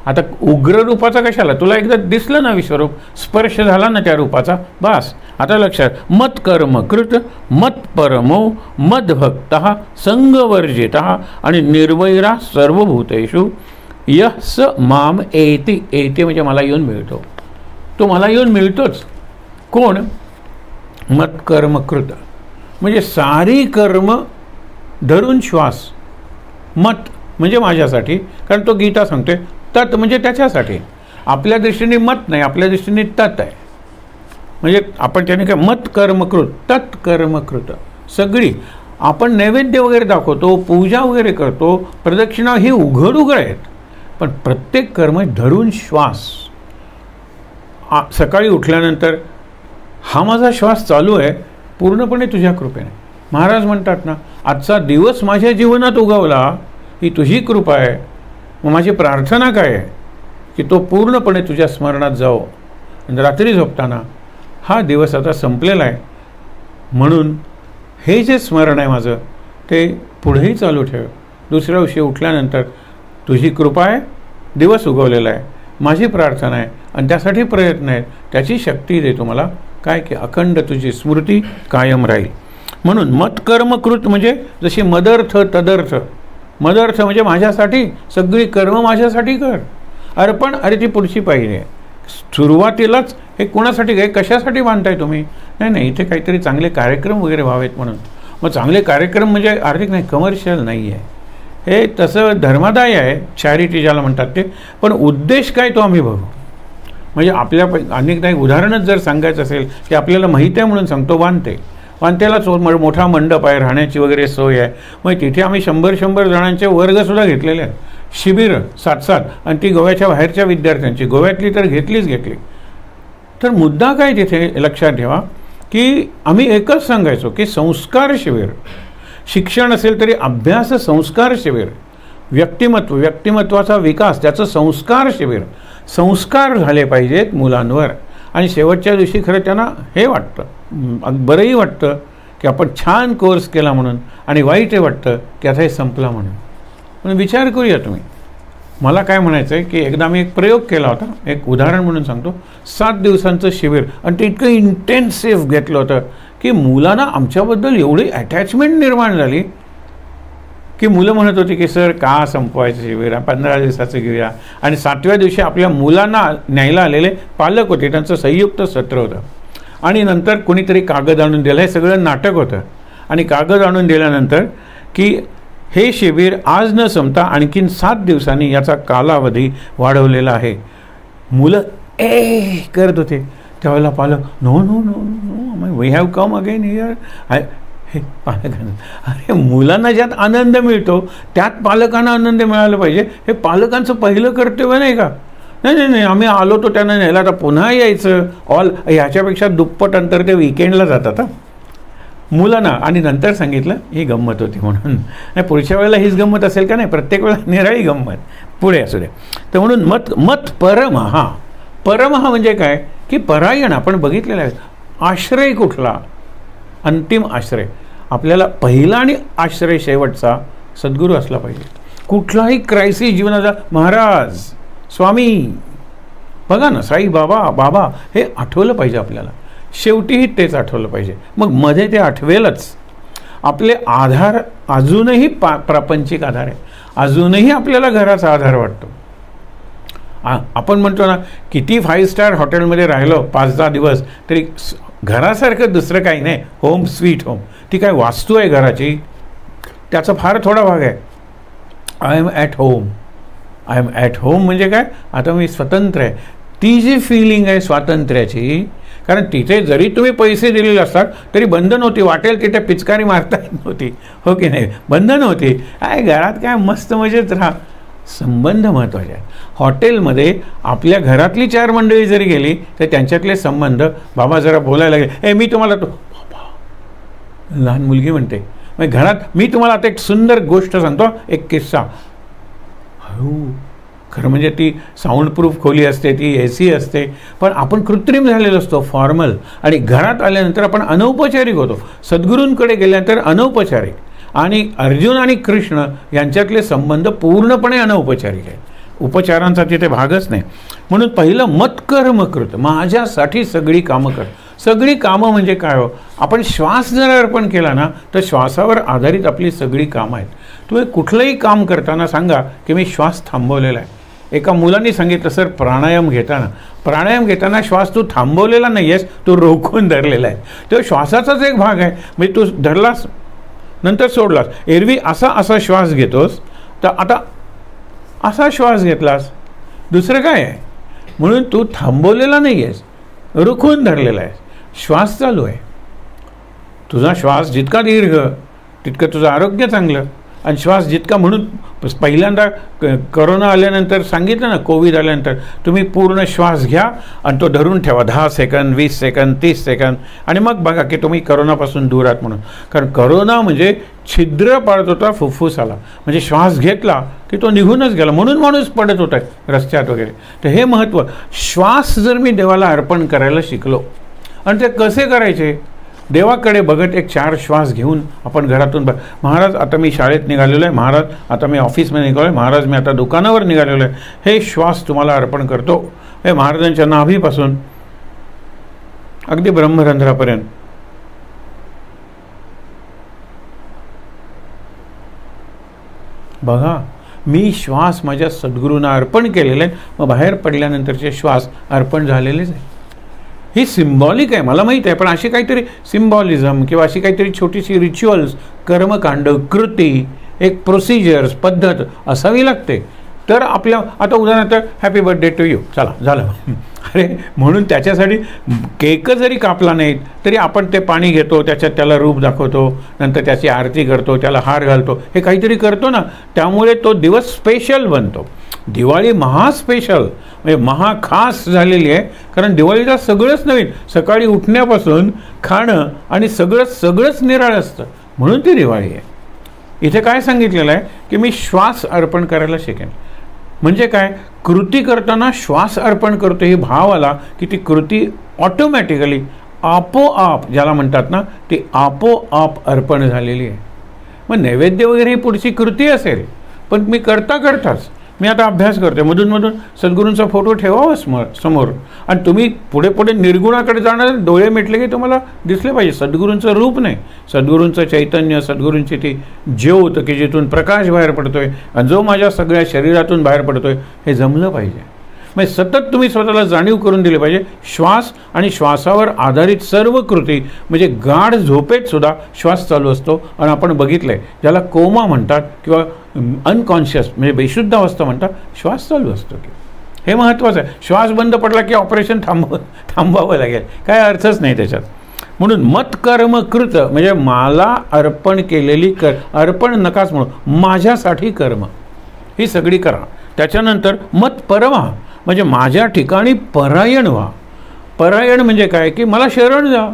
आता उग्र रूपाचा कशाला, तुला एकदा दिसलं ना विश्वरूप, स्पर्श झाला ना त्या रूपाचा, बस आता लक्षात. मत कर्म कृत मत परमो मद भक्त संगवर्जित आणि निर्वैरा सर्वभूतेषु यस माम एति. एति म्हणजे मला येऊन मिळतो, तो मला येऊन मिळतोच. कोण? मत कर्म कृत म्हणजे सारी कर्म धरून श्वास. मत म्हणजे माझ्यासाठी, कारण तो गीता सांगते. तत् म्हणजे त्याच्यासाठी. आपल्या दृष्टीने मत नाही, आपल्या दृष्टीने तत् आहे. म्हणजे आपण त्याने काय मत कर्मकृत तत् कर्मकृत सगळी आपण नैवेद्य वगैरे दाखवतो, पूजा वगैरे करतो, प्रदक्षिणा ही उघड उघड आहेत, पण प्रत्येक कर्म धरून श्वास. सकाळी उठल्यानंतर हा माझा श्वास चालू आहे पूर्णपणे तुझ्या कृपेने. महाराज म्हणतात ना, आजचा दिवस माझ्या जीवनात उगवला ही तुझी कृपा आहे. मग माझी प्रार्थना काय आहे की तो पूर्णपणे तुझ्या स्मरणात जाओ. आणि रात्री झोपताना हा दिवस आता संपलेला आहे, म्हणून हे जे स्मरण आहे माझं ते पुढेही चालू ठेव. दुसऱ्या दिवशी उठल्यानंतर तुझी कृपा आहे, दिवस उगवलेला आहे, माझी प्रार्थना आहे आणि त्यासाठी प्रयत्न आहेत, त्याची शक्ती दे तुम्हाला काय की अखंड तुझी स्मृती कायम राहील. म्हणून मतकर्मकृत म्हणजे जशी मदर्थ तदर्थ. मदर्थ म्हणजे माझ्यासाठी सगळी कर्म माझ्यासाठी कर. अर्पण अरे ती पुढची पाहिजे आहे. सुरुवातीलाच हे कोणासाठी काय कशासाठी बांधताय तुम्ही? नाही नाही, इथे काहीतरी चांगले कार्यक्रम वगैरे व्हावेत म्हणून. मग चांगले कार्यक्रम म्हणजे आर्थिक नाही, कमर्शियल नाही आहे हे. तसं धर्मदाय आहे, चॅरिटी ज्याला म्हणतात ते. पण उद्देश काय तो आम्ही बघू. म्हणजे आपल्या अनेकदा उदाहरणच जर सांगायचं असेल की आपल्याला माहिती आहे म्हणून सांगतो. वांतेलाच मोठा मंडप आहे, राहण्याची वगैरे सोय आहे. मग तिथे आम्ही 100 जणांचे वर्गसुद्धा घेतलेले आहेत, शिबिरं 7 आणि ती गोव्याच्या बाहेरच्या विद्यार्थ्यांची, गोव्यातली तर घेतली. तर मुद्दा काय तिथे लक्षात ठेवा की आम्ही एकच सांगायचो की संस्कार शिबिर. शिक्षण असेल तरी अभ्यास संस्कार शिबिर. व्यक्तिमत्वाचा विकास त्याचं संस्कार शिबिर. संस्कार झाले पाहिजेत मुलांवर. आणि शेवटच्या दिवशी खरं त्यांना हे वाटतं, बरंही वाटतं की आपण छान कोर्स केला म्हणून, आणि वाईटही वाटतं की आता हे संपला म्हणून. पण विचार करूया तुम्ही. मला काय म्हणायचं आहे की एकदा मी एक प्रयोग केला होता, एक उदाहरण म्हणून सांगतो. 7 दिवसांचं शिबिर आणि ते इतकं इंटेन्सिव्ह घेतलं होतं की मुलांना आमच्याबद्दल एवढी अटॅचमेंट निर्माण झाली की मुलं म्हणत होती की सर का संपवायचं शिबिर, 15 दिवसाचं घेऊया. आणि 7व्या दिवशी आपल्या मुलांना न्यायला आलेले पालक होते, त्यांचं संयुक्त सत्र होतं. आणि नंतर कुणीतरी कागद आणून दिलं, हे सगळं नाटक होतं. आणि कागद आणून दिल्यानंतर की हे शिबिर आज न संपता आणखीन 7 दिवसांनी याचा कालावधी वाढवलेला आहे. मुलं करत होते. त्यावेळेला पालक no no no no we have come again here. हे पालकांना, अरे मुलांना ज्यात आनंद मिळतो त्यात पालकांना आनंद मिळाला पाहिजे. हे पालकांचं पहिलं कर्तव्य नाही का? नाही, आम्ही आलो तो त्यांना न्यायला, आता पुन्हा यायचं. ह्याच्यापेक्षा दुप्पट अंतर ते विकेंडला जातात. मुलांना, आणि नंतर सांगितलं ही गंमत होती म्हणून. नाही, पुढच्या वेळेला हीच गंमत असेल का नाही, प्रत्येक वेळेला निराळी गंमत पुढे असू दे. तर म्हणून मत परमहा. परमहा म्हणजे काय की परायण. आपण बघितलेलं आहे आश्रय कुठला, अंतिम आश्रय आपल्याला पहिला आणि आश्रय शेवटचा सद्गुरू असला पाहिजे. कुठलाही क्रायसिस जीवनाचा महाराज, स्वामी, बघा ना, साई बाबा हे आठवलं पाहिजे आपल्याला. शेवटीही तेच आठवलं पाहिजे. मग मध्ये ते आठवेलच. आपले आधार अजूनही प्रापंचिक आधार आहे. अजूनही आपल्याला घराचा आधार वाटतो. आपण म्हणतो ना, किती 5 स्टार हॉटेलमध्ये राहिलो 5-10 दिवस तरी घरासारखं दुसरं काही नाही. Home sweet home. ती काय वास्तू आहे घराची, त्याचा फार थोडा भाग आहे. I am at home. I am at home म्हणजे काय, आता मी स्वतंत्र आहे. ती जी फिलिंग आहे स्वातंत्र्याची, कारण तिथे जरी तुम्ही पैसे दिलेले असतात तरी बंधन होती. वाटेल तिथे पिचकारी मारता येत नव्हती, हो की नाही, बंधन होती. काय घरात काय मस्त मजेत राहा. संबंध महत्त्वाचे आहेत. हॉटेलमध्ये आपल्या घरातली 4 मंडळी जरी गेली तर त्यांच्यातले संबंध, बाबा जरा बोलायला लागले, मी तुम्हाला तो बाबा, लहान मुलगी म्हणते, मग घरात मी तुम्हाला आता एक सुंदर गोष्ट सांगतो, एक किस्सा. हळू. खरं म्हणजे ती साऊंडप्रूफ खोली असते, ती AC असते, पण आपण कृत्रिम झालेलो असतो, फॉर्मल. आणि घरात आल्यानंतर आपण अनौपचारिक होतो. सद्गुरूंकडे गेल्यानंतर अनौपचारिक. आणि अर्जुन आणि कृष्ण यांच्यातले संबंध पूर्णपणे अनौपचारिक आहेत. उपचारांचा तिथे भागच नाही. म्हणून पहिलं मत कर्म कृत, माझ्यासाठी सगळी कामं कर. सगळी कामं म्हणजे काय हो, आपण श्वास जर अर्पण केला ना तर श्वासावर आधारित आपली सगळी कामं आहेत. तुम्ही कुठलंही काम करताना सांगा की मी श्वास थांबवलेला आहे. एका मुलांनी सांगितलं, सर प्राणायाम घेताना श्वास तू थांबवलेला नाही आहेस, तू रोखून धरलेला आहे. तो श्वासाचाच एक भाग आहे. म्हणजे तू धरलास नंतर सोडलास. एरवी असा श्वास घेतोस, तर आता असा श्वास घेतलास, दुसरं काय आहे. म्हणून तू थांबवलेला नाही आहेस, रोखून धरलेला आहे. श्वास चालू आहे. तुझा श्वास जितका दीर्घ तितकं तुझं आरोग्य चांगलं. आणि श्वास जितका, म्हणून पहिल्यांदा करोना आल्यानंतर सांगितलं ना, कोविड आल्यानंतर तुम्ही पूर्ण श्वास घ्या आणि तो धरून ठेवा 10 सेकंद, 20 सेकंद, 30 सेकंद, आणि मग बघा की तुम्ही करोनापासून दूर आहात म्हणून. कारण करोना म्हणजे छिद्र पाडत होता फुफ्फुसाला. म्हणजे श्वास घेतला की तो निघूनच गेला, म्हणून माणूस पडत होता रस्त्यात वगैरे. तर हे महत्त्व. श्वास जर मी देवाला अर्पण करायला शिकलो, आणि ते कसे करायचे, देवाकडे बघत एक 4 श्वास घेऊन आपण घरातून महाराज आता मी शाळेत निघालेलो आहे, महाराज आता मी ऑफिसमध्ये निघालो आहे, महाराज मी आता दुकानावर निघालेलो आहे, हे श्वास तुम्हाला अर्पण करतो. हे महाराजांच्या नाभीपासून अगदी ब्रह्मरंध्रापर्यंत. बघा, मी श्वास माझ्या सद्गुरूंना अर्पण केलेले आहेत. मग बाहेर पडल्यानंतरचे श्वास अर्पण झालेलेच आहे. ही सिम्बॉलिक आहे, मला माहीत आहे, पण अशी काहीतरी सिम्बॉलिझम किंवा अशी काहीतरी छोटीशी रिच्युअल्स, कर्मकांड, कृती, एक प्रोसिजर्स, पद्धत असावी लागते. तर आपल्या आता उदाहरणार्थ हॅपी बर्थडे टू यू, चला झालं. अरे म्हणून त्याच्यासाठी केक जरी कापला नाहीत तरी आपण ते पाणी घेतो, त्याच्यात त्याला रूप दाखवतो, नंतर त्याची आरती करतो, त्याला हार घालतो, हे काहीतरी करतो ना. त्यामुळे तो दिवस स्पेशल बनतो. दिवाळी महास्पेशल म्हणजे महाखास झालेली आहे. कारण दिवाळीला सगळंच नवीन, सकाळी उठण्यापासून खाणं आणि सगळंच निराळं असतं, म्हणून ती दिवाळी आहे. इथे काय सांगितलेलं आहे की मी श्वास अर्पण करायला शिकेन. म्हणजे काय, कृती करताना श्वास अर्पण करतो हे भाव आला की ती कृती ऑटोमॅटिकली आपोआप, ज्याला म्हणतात ना, ती आपोआप अर्पण झालेली आहे. मग नैवेद्य वगैरे ही पुढची कृती असेल, पण मी करताच मी आता अभ्यास करते, मधून सद्गुरूंचा फोटो ठेवावा समोर. आणि तुम्ही पुढे निर्गुणाकडे जाणार, डोळे मिटले की तुम्हाला दिसले पाहिजे सद्गुरूंचं रूप नाही, सद्गुरूंचं चैतन्य, सद्गुरूंची ती ज्योत की जिथून प्रकाश बाहेर पडतोय आणि जो माझ्या सगळ्या शरीरातून बाहेर पडतोय, हे जमलं पाहिजे. म्हणजे सतत तुम्ही स्वतःला जाणीव करून दिली पाहिजे. श्वास आणि श्वासावर आधारित सर्व कृती, म्हणजे गाढ झोपेत सुद्धा श्वास चालू असतो. आणि आपण बघितलं आहे, ज्याला कोमा म्हणतात किंवा अनकॉन्शियस म्हणजे बेशुद्ध अवस्था म्हणतात, श्वास चालू असतो. हे महत्त्वाचं आहे. श्वास बंद पडला की ऑपरेशन थांबवावं लागेल, काय अर्थच नाही त्याच्यात. म्हणून मत कर्म कृत म्हणजे मला अर्पण केलेली अर्पण नकाच म्हणून माझ्यासाठी कर्म ही सगळी करा. त्याच्यानंतर मत परमा म्हणजे माझ्या ठिकाणी परायण व्हा. परायण म्हणजे काय की मला शरण जा.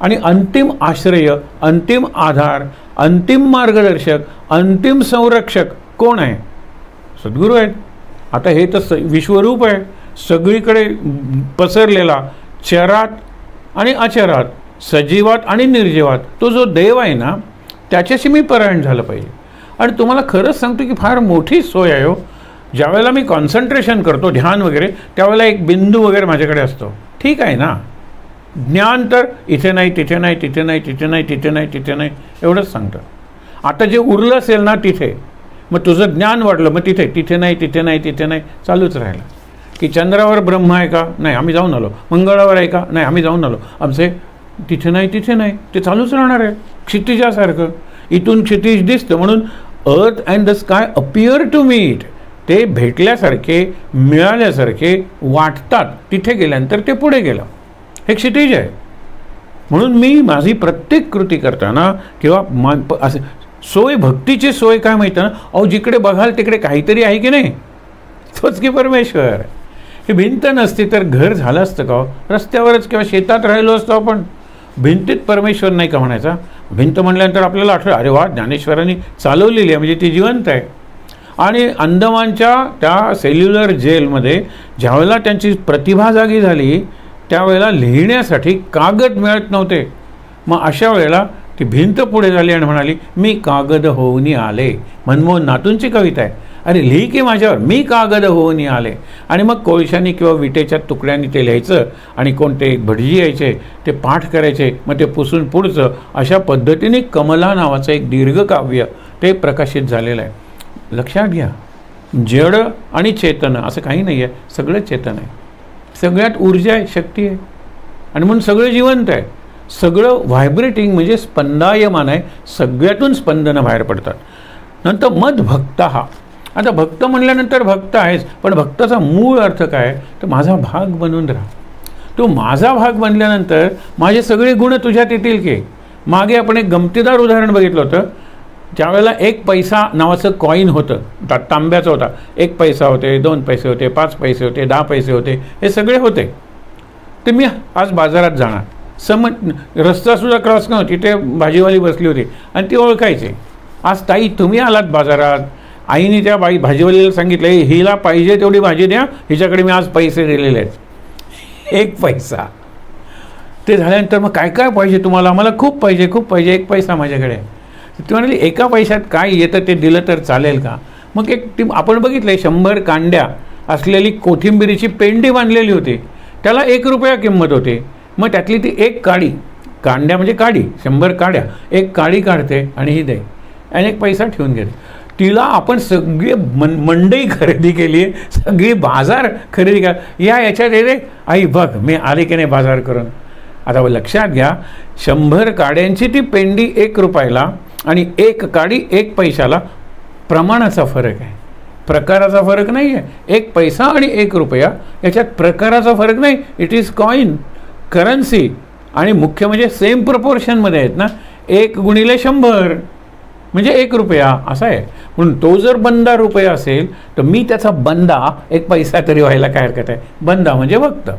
आणि अंतिम आश्रय, अंतिम आधार, अंतिम मार्गदर्शक, अंतिम संरक्षक कोण आहे? सद्गुरू आहेत. आता हे तर विश्वरूप आहे, सगळीकडे पसरलेला, चरात आणि अचरात, सजीवात आणि निर्जीवात. तो जो देव आहे ना, त्याच्याशी मी परायण झालं पाहिजे. आणि तुम्हाला खरंच सांगतो की फार मोठी सोय आहे हो. ज्यावेळेला मी कॉन्सन्ट्रेशन करतो, ध्यान वगैरे, त्यावेळेला एक बिंदू वगैरे माझ्याकडे असतो. ठीक आहे ना. ज्ञान तर इथे नाही, तिथे नाही, तिथे नाही, तिथे नाही, तिथे नाही, तिथे नाही, एवढंच सांगतं. आता जे उरलं असेल ना तिथे, मग तुझं ज्ञान वाढलं, मग तिथे तिथे नाही, तिथे नाही, तिथे नाही, चालूच राहिलं. की चंद्रावर ब्रह्म आहे का? नाही, आम्ही जाऊन आलो. मंगळावर आहे का? नाही, आम्ही जाऊन आलो. आमचे तिथे नाही, तिथे नाही, ते चालूच राहणार आहे. क्षितिजासारखं इथून क्षितिज दिसतं म्हणून earth and the sky appear to meet. ते भेटल्यासारखे, मिळाल्यासारखे वाटतात. तिथे गेल्यानंतर ते पुढे गेलं. हे क्षितिज आहे. म्हणून मी माझी प्रत्येक कृती करताना किंवा असं सोय, भक्तीची सोय काय माहिती ना, अहो जिकडे बघाल तिकडे काहीतरी आहे की नाही, तोच की परमेश्वर. ही भिंत नसती तर घर झालं असतं का? रस्त्यावरच किंवा शेतात राहिलो असतो आपण. भिंतीत परमेश्वर नाही का म्हणायचा? भिंत म्हणल्यानंतर आपल्याला आठवलं, अरे वा, ज्ञानेश्वरांनी चालवलेली आहे, म्हणजे ती जिवंत आहे. आणि अंदमानच्या त्या सेल्युलर जेलमध्ये ज्यावेळेला त्यांची प्रतिभा जागी झाली, त्यावेळेला लिहिण्यासाठी कागद मिळत नव्हते. मग अशा वेळेला ती भिंत पुढे झाली आणि म्हणाली, मी कागद होऊनी आले. मनमोहन नातूंची कविता आहे. अरे लिही की माझ्यावर, मी कागद होऊनी आले. आणि मग कोळशानी किंवा विटेच्या तुकड्यांनी ते लिहायचं आणि कोणते भटजी यायचे, ते पाठ करायचे, मग ते पुसून पुढचं. अशा पद्धतीने कमला नावाचं एक दीर्घकाव्य ते प्रकाशित झालेलं आहे. लक्षात घ्या, जड आणि चेतन असं काही नाही आहे, सगळं चेतन आहे. सगळ्यात ऊर्जा आहे, शक्ती आहे, आणि म्हणून सगळं जिवंत आहे. सगळं व्हायब्रेटिंग म्हणजे स्पंदायमान आहे. सगळ्यातून स्पंदनं बाहेर पडतात. नंतर मद भक्त हा. आता भक्त म्हणल्यानंतर भक्त आहेच, पण भक्ताचा मूळ अर्थ काय? तर माझा भाग बनून राहा. तो माझा भाग बनल्यानंतर माझे सगळे गुण तुझ्यात येतील की. मागे आपण एक गमतीदार उदाहरण बघितलं होतं. ज्यावेळेला 1 पैसा नावाचं कॉईन होतं, तांब्याचं होता. 1 पैसा होते, 2 पैसे होते, 5 पैसे होते, 10 पैसे होते, हे सगळे होते. ते मी आज बाजारात जाणार, रस्तासुद्धा क्रॉस नव्हती, तिथे भाजीवाली बसली होती आणि ती ओळखायची. आज ताई तुम्ही आलात बाजारात, आईने त्या भाजीवालीला सांगितलं, हिला पाहिजे तेवढी भाजी द्या, हिच्याकडे मी आज पैसे दिलेले आहेत. 1 पैसा. ते झाल्यानंतर मग काय काय पाहिजे तुम्हाला? आम्हाला खूप पाहिजे, खूप पाहिजे, 1 पैसा माझ्याकडे. ती म्हणाली, 1 पैशात काय येतं ते दिलं तर चालेल का? मग एक आपण बघितलं, 100 कांड्या असलेली कोथिंबिरीची पेंडी बांधलेली होती. त्याला 1 रुपया किंमत होती. मग त्यातली ती 1 काडी, कांड्या म्हणजे काडी, 100 काड्या, 1 काडी काढते आणि ही दे आणि 1 पैसा ठेवून घेते. तिला आपण सगळी मंडई खरेदी केली, सगळी बाजार खरेदी याच्यात रे आई बघ मी आले की नाही बाजार करून. आता लक्षात घ्या, 100 काड्यांची ती पेंडी 1 रुपयाला आणि 1 काडी 1 पैशाला प्रमाणाचा फरक आहे, प्रकाराचा फरक नाही आहे. 1 पैसा आणि 1 रुपया याच्यात प्रकाराचा फरक नाही. It is coin, currency. आणि मुख्य म्हणजे सेम प्रपोर्शनमध्ये आहेत ना. 1 गुणिले 100 म्हणजे 1 रुपया असा आहे. म्हणून तो जर बंदा रुपया असेल तर मी त्याचा बंदा 1 पैसा तरी व्हायला काय हरकत आहे? बंदा म्हणजे भक्त.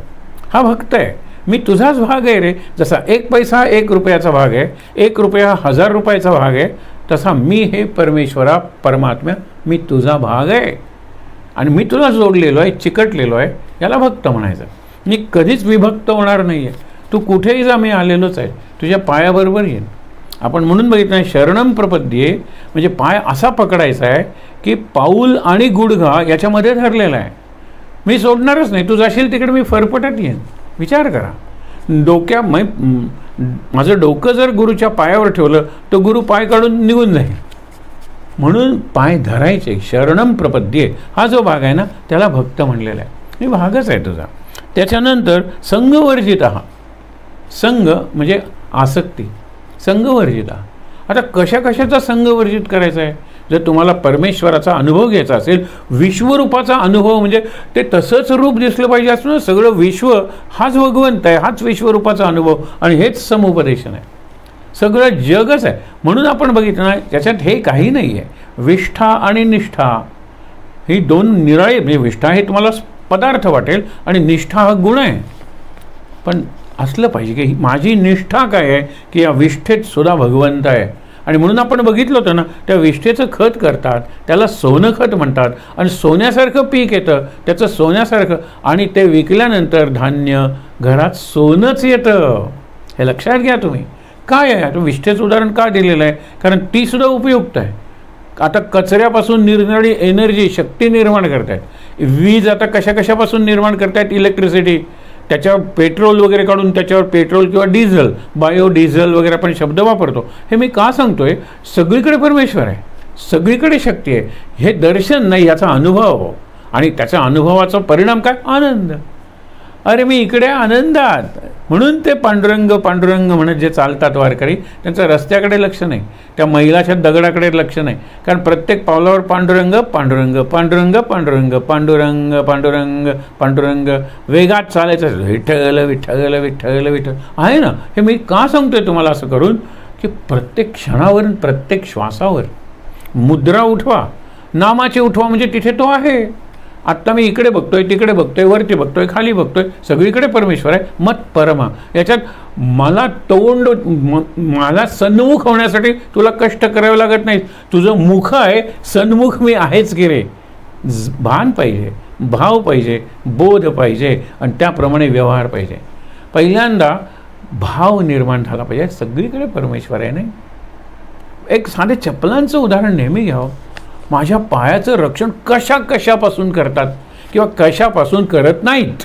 हा भक्त आहे. मी तुझाच भाग आहे रे. जसा 1 पैसा 1 रुपयाचा भाग आहे, 1 रुपया 1000 रुपयाचा भाग आहे, तसा मी हे परमेश्वरा, परमात्म्या, मी तुझा भाग आहे आणि मी तुला जोडलेलो आहे, चिकटलेलो आहे. याला भक्त म्हणायचं. मी कधीच विभक्त होणार नाही आहे. तू कुठेही जा, मी आलेलोच आहे, तुझ्या पायाबरोबर येईन. आपण म्हणून बघितलं, शरणम प्रपद्ये म्हणजे पाय असा पकडायचा आहे की पाऊल आणि गुडघा याच्यामध्ये धरलेला आहे. मी सोडणारच नाही. तू जाशील तिकडे मी फरफटत येईन. विचार करा, माझं डोकं जर गुरुच्या पायावर ठेवलं तर गुरु पाय काढून निघून जाईल. म्हणून पाय धरायचे. शरणम प्रपद्ये हा जो भाग आहे ना, त्याला भक्त म्हणलेला आहे. हे भागच आहे तुझा. त्याच्यानंतर संघवर्जित हा. संघ म्हणजे आसक्ती, संघवर्जित. आता कशा कशाचा संघवर्जित करायचा आहे? जर तुम्हाला परमेश्वराचा अनुभव घ्यायचा असेल, विश्वरूपाचा अनुभव म्हणजे ते तसंच रूप दिसलं पाहिजे असं ना. सगळं विश्व हाच भगवंत आहे, हाच विश्वरूपाचा अनुभव आणि हेच समुपदेशन आहे. सगळं जगच आहे. म्हणून आपण बघितलं ना, त्याच्यात हे काही नाही आहे. विष्ठा आणि निष्ठा ही 2 निराळे, म्हणजे विष्ठा हे तुम्हाला पदार्थ वाटेल आणि निष्ठा हा गुण आहे. पण असलं पाहिजे की माझी निष्ठा काय आहे, की या विष्ठेत सुद्धा भगवंत आहे. आणि म्हणून आपण बघितलं होतं ना, त्या विष्ठेचं खत करतात, त्याला सोनं खत म्हणतात. आणि सोन्यासारखं पीक येतं, त्याचं सोन्यासारखं, आणि ते विकल्यानंतर धान्य घरात सोनंच येतं. हे लक्षात घ्या तुम्ही. काय आहे आता विष्ठेचं उदाहरण का दिलेलं आहे? कारण ती सुद्धा उपयुक्त आहे. आता कचऱ्यापासून निरनिराळी एनर्जी, शक्ती निर्माण करतायत. वीज आता कशापासून निर्माण करतायत? इलेक्ट्रिसिटी. त्याच्यावर पेट्रोल वगैरे काढून त्याच्यावर पेट्रोल किंवा डिझेल, बायोडिझेल वगैरे आपण शब्द वापरतो. हे मी का सांगतोय? सगळीकडे परमेश्वर आहे, सगळीकडे शक्ती आहे. हे दर्शन नाही, याचा अनुभव. आणि त्याच्या अनुभवाचा परिणाम काय? आनंद. अरे मी इकडे आनंदात. म्हणून ते पांडुरंग पांडुरंग म्हणत जे चालतात वारकरी, त्यांचं रस्त्याकडे लक्ष नाही, त्या मैलाच्या दगडाकडे लक्ष नाही. कारण प्रत्येक पावलावर पांडुरंग पांडुरंग पांडुरंग पांडुरंग पांडुरंग पांडुरंग पांडुरंग. वेगात चालायचं, विठ्ठल विठ्ठल विठ्ठल विठ्ठल आहे ना. हे मी का सांगतोय तुम्हाला असं करून, की प्रत्येक क्षणावर, प्रत्येक श्वासावर मुद्रा उठवा, नामाची उठवा, म्हणजे तिथे तो आहे. आत्ता मी इकडे बघतोय, तिकडे बघतोय, वरती बघतोय, खाली बघतोय, सगळीकडे परमेश्वर आहे. मत परमा. याच्यात मला सन्मुख होण्यासाठी तुला कष्ट करावे लागत नाही. तुझं मुख आहे, सन्मुख मी आहेच की रे. भान पाहिजे, भाव पाहिजे, बोध पाहिजे, आणि त्याप्रमाणे व्यवहार पाहिजे. पहिल्यांदा भाव निर्माण झाला पाहिजे, सगळीकडे परमेश्वर आहे. नाही, एक साधे चप्पलांचं उदाहरण नेहमी घ्यावं. माझ्या पायाचं रक्षण कशापासून करतात किंवा कशापासून करत नाहीत?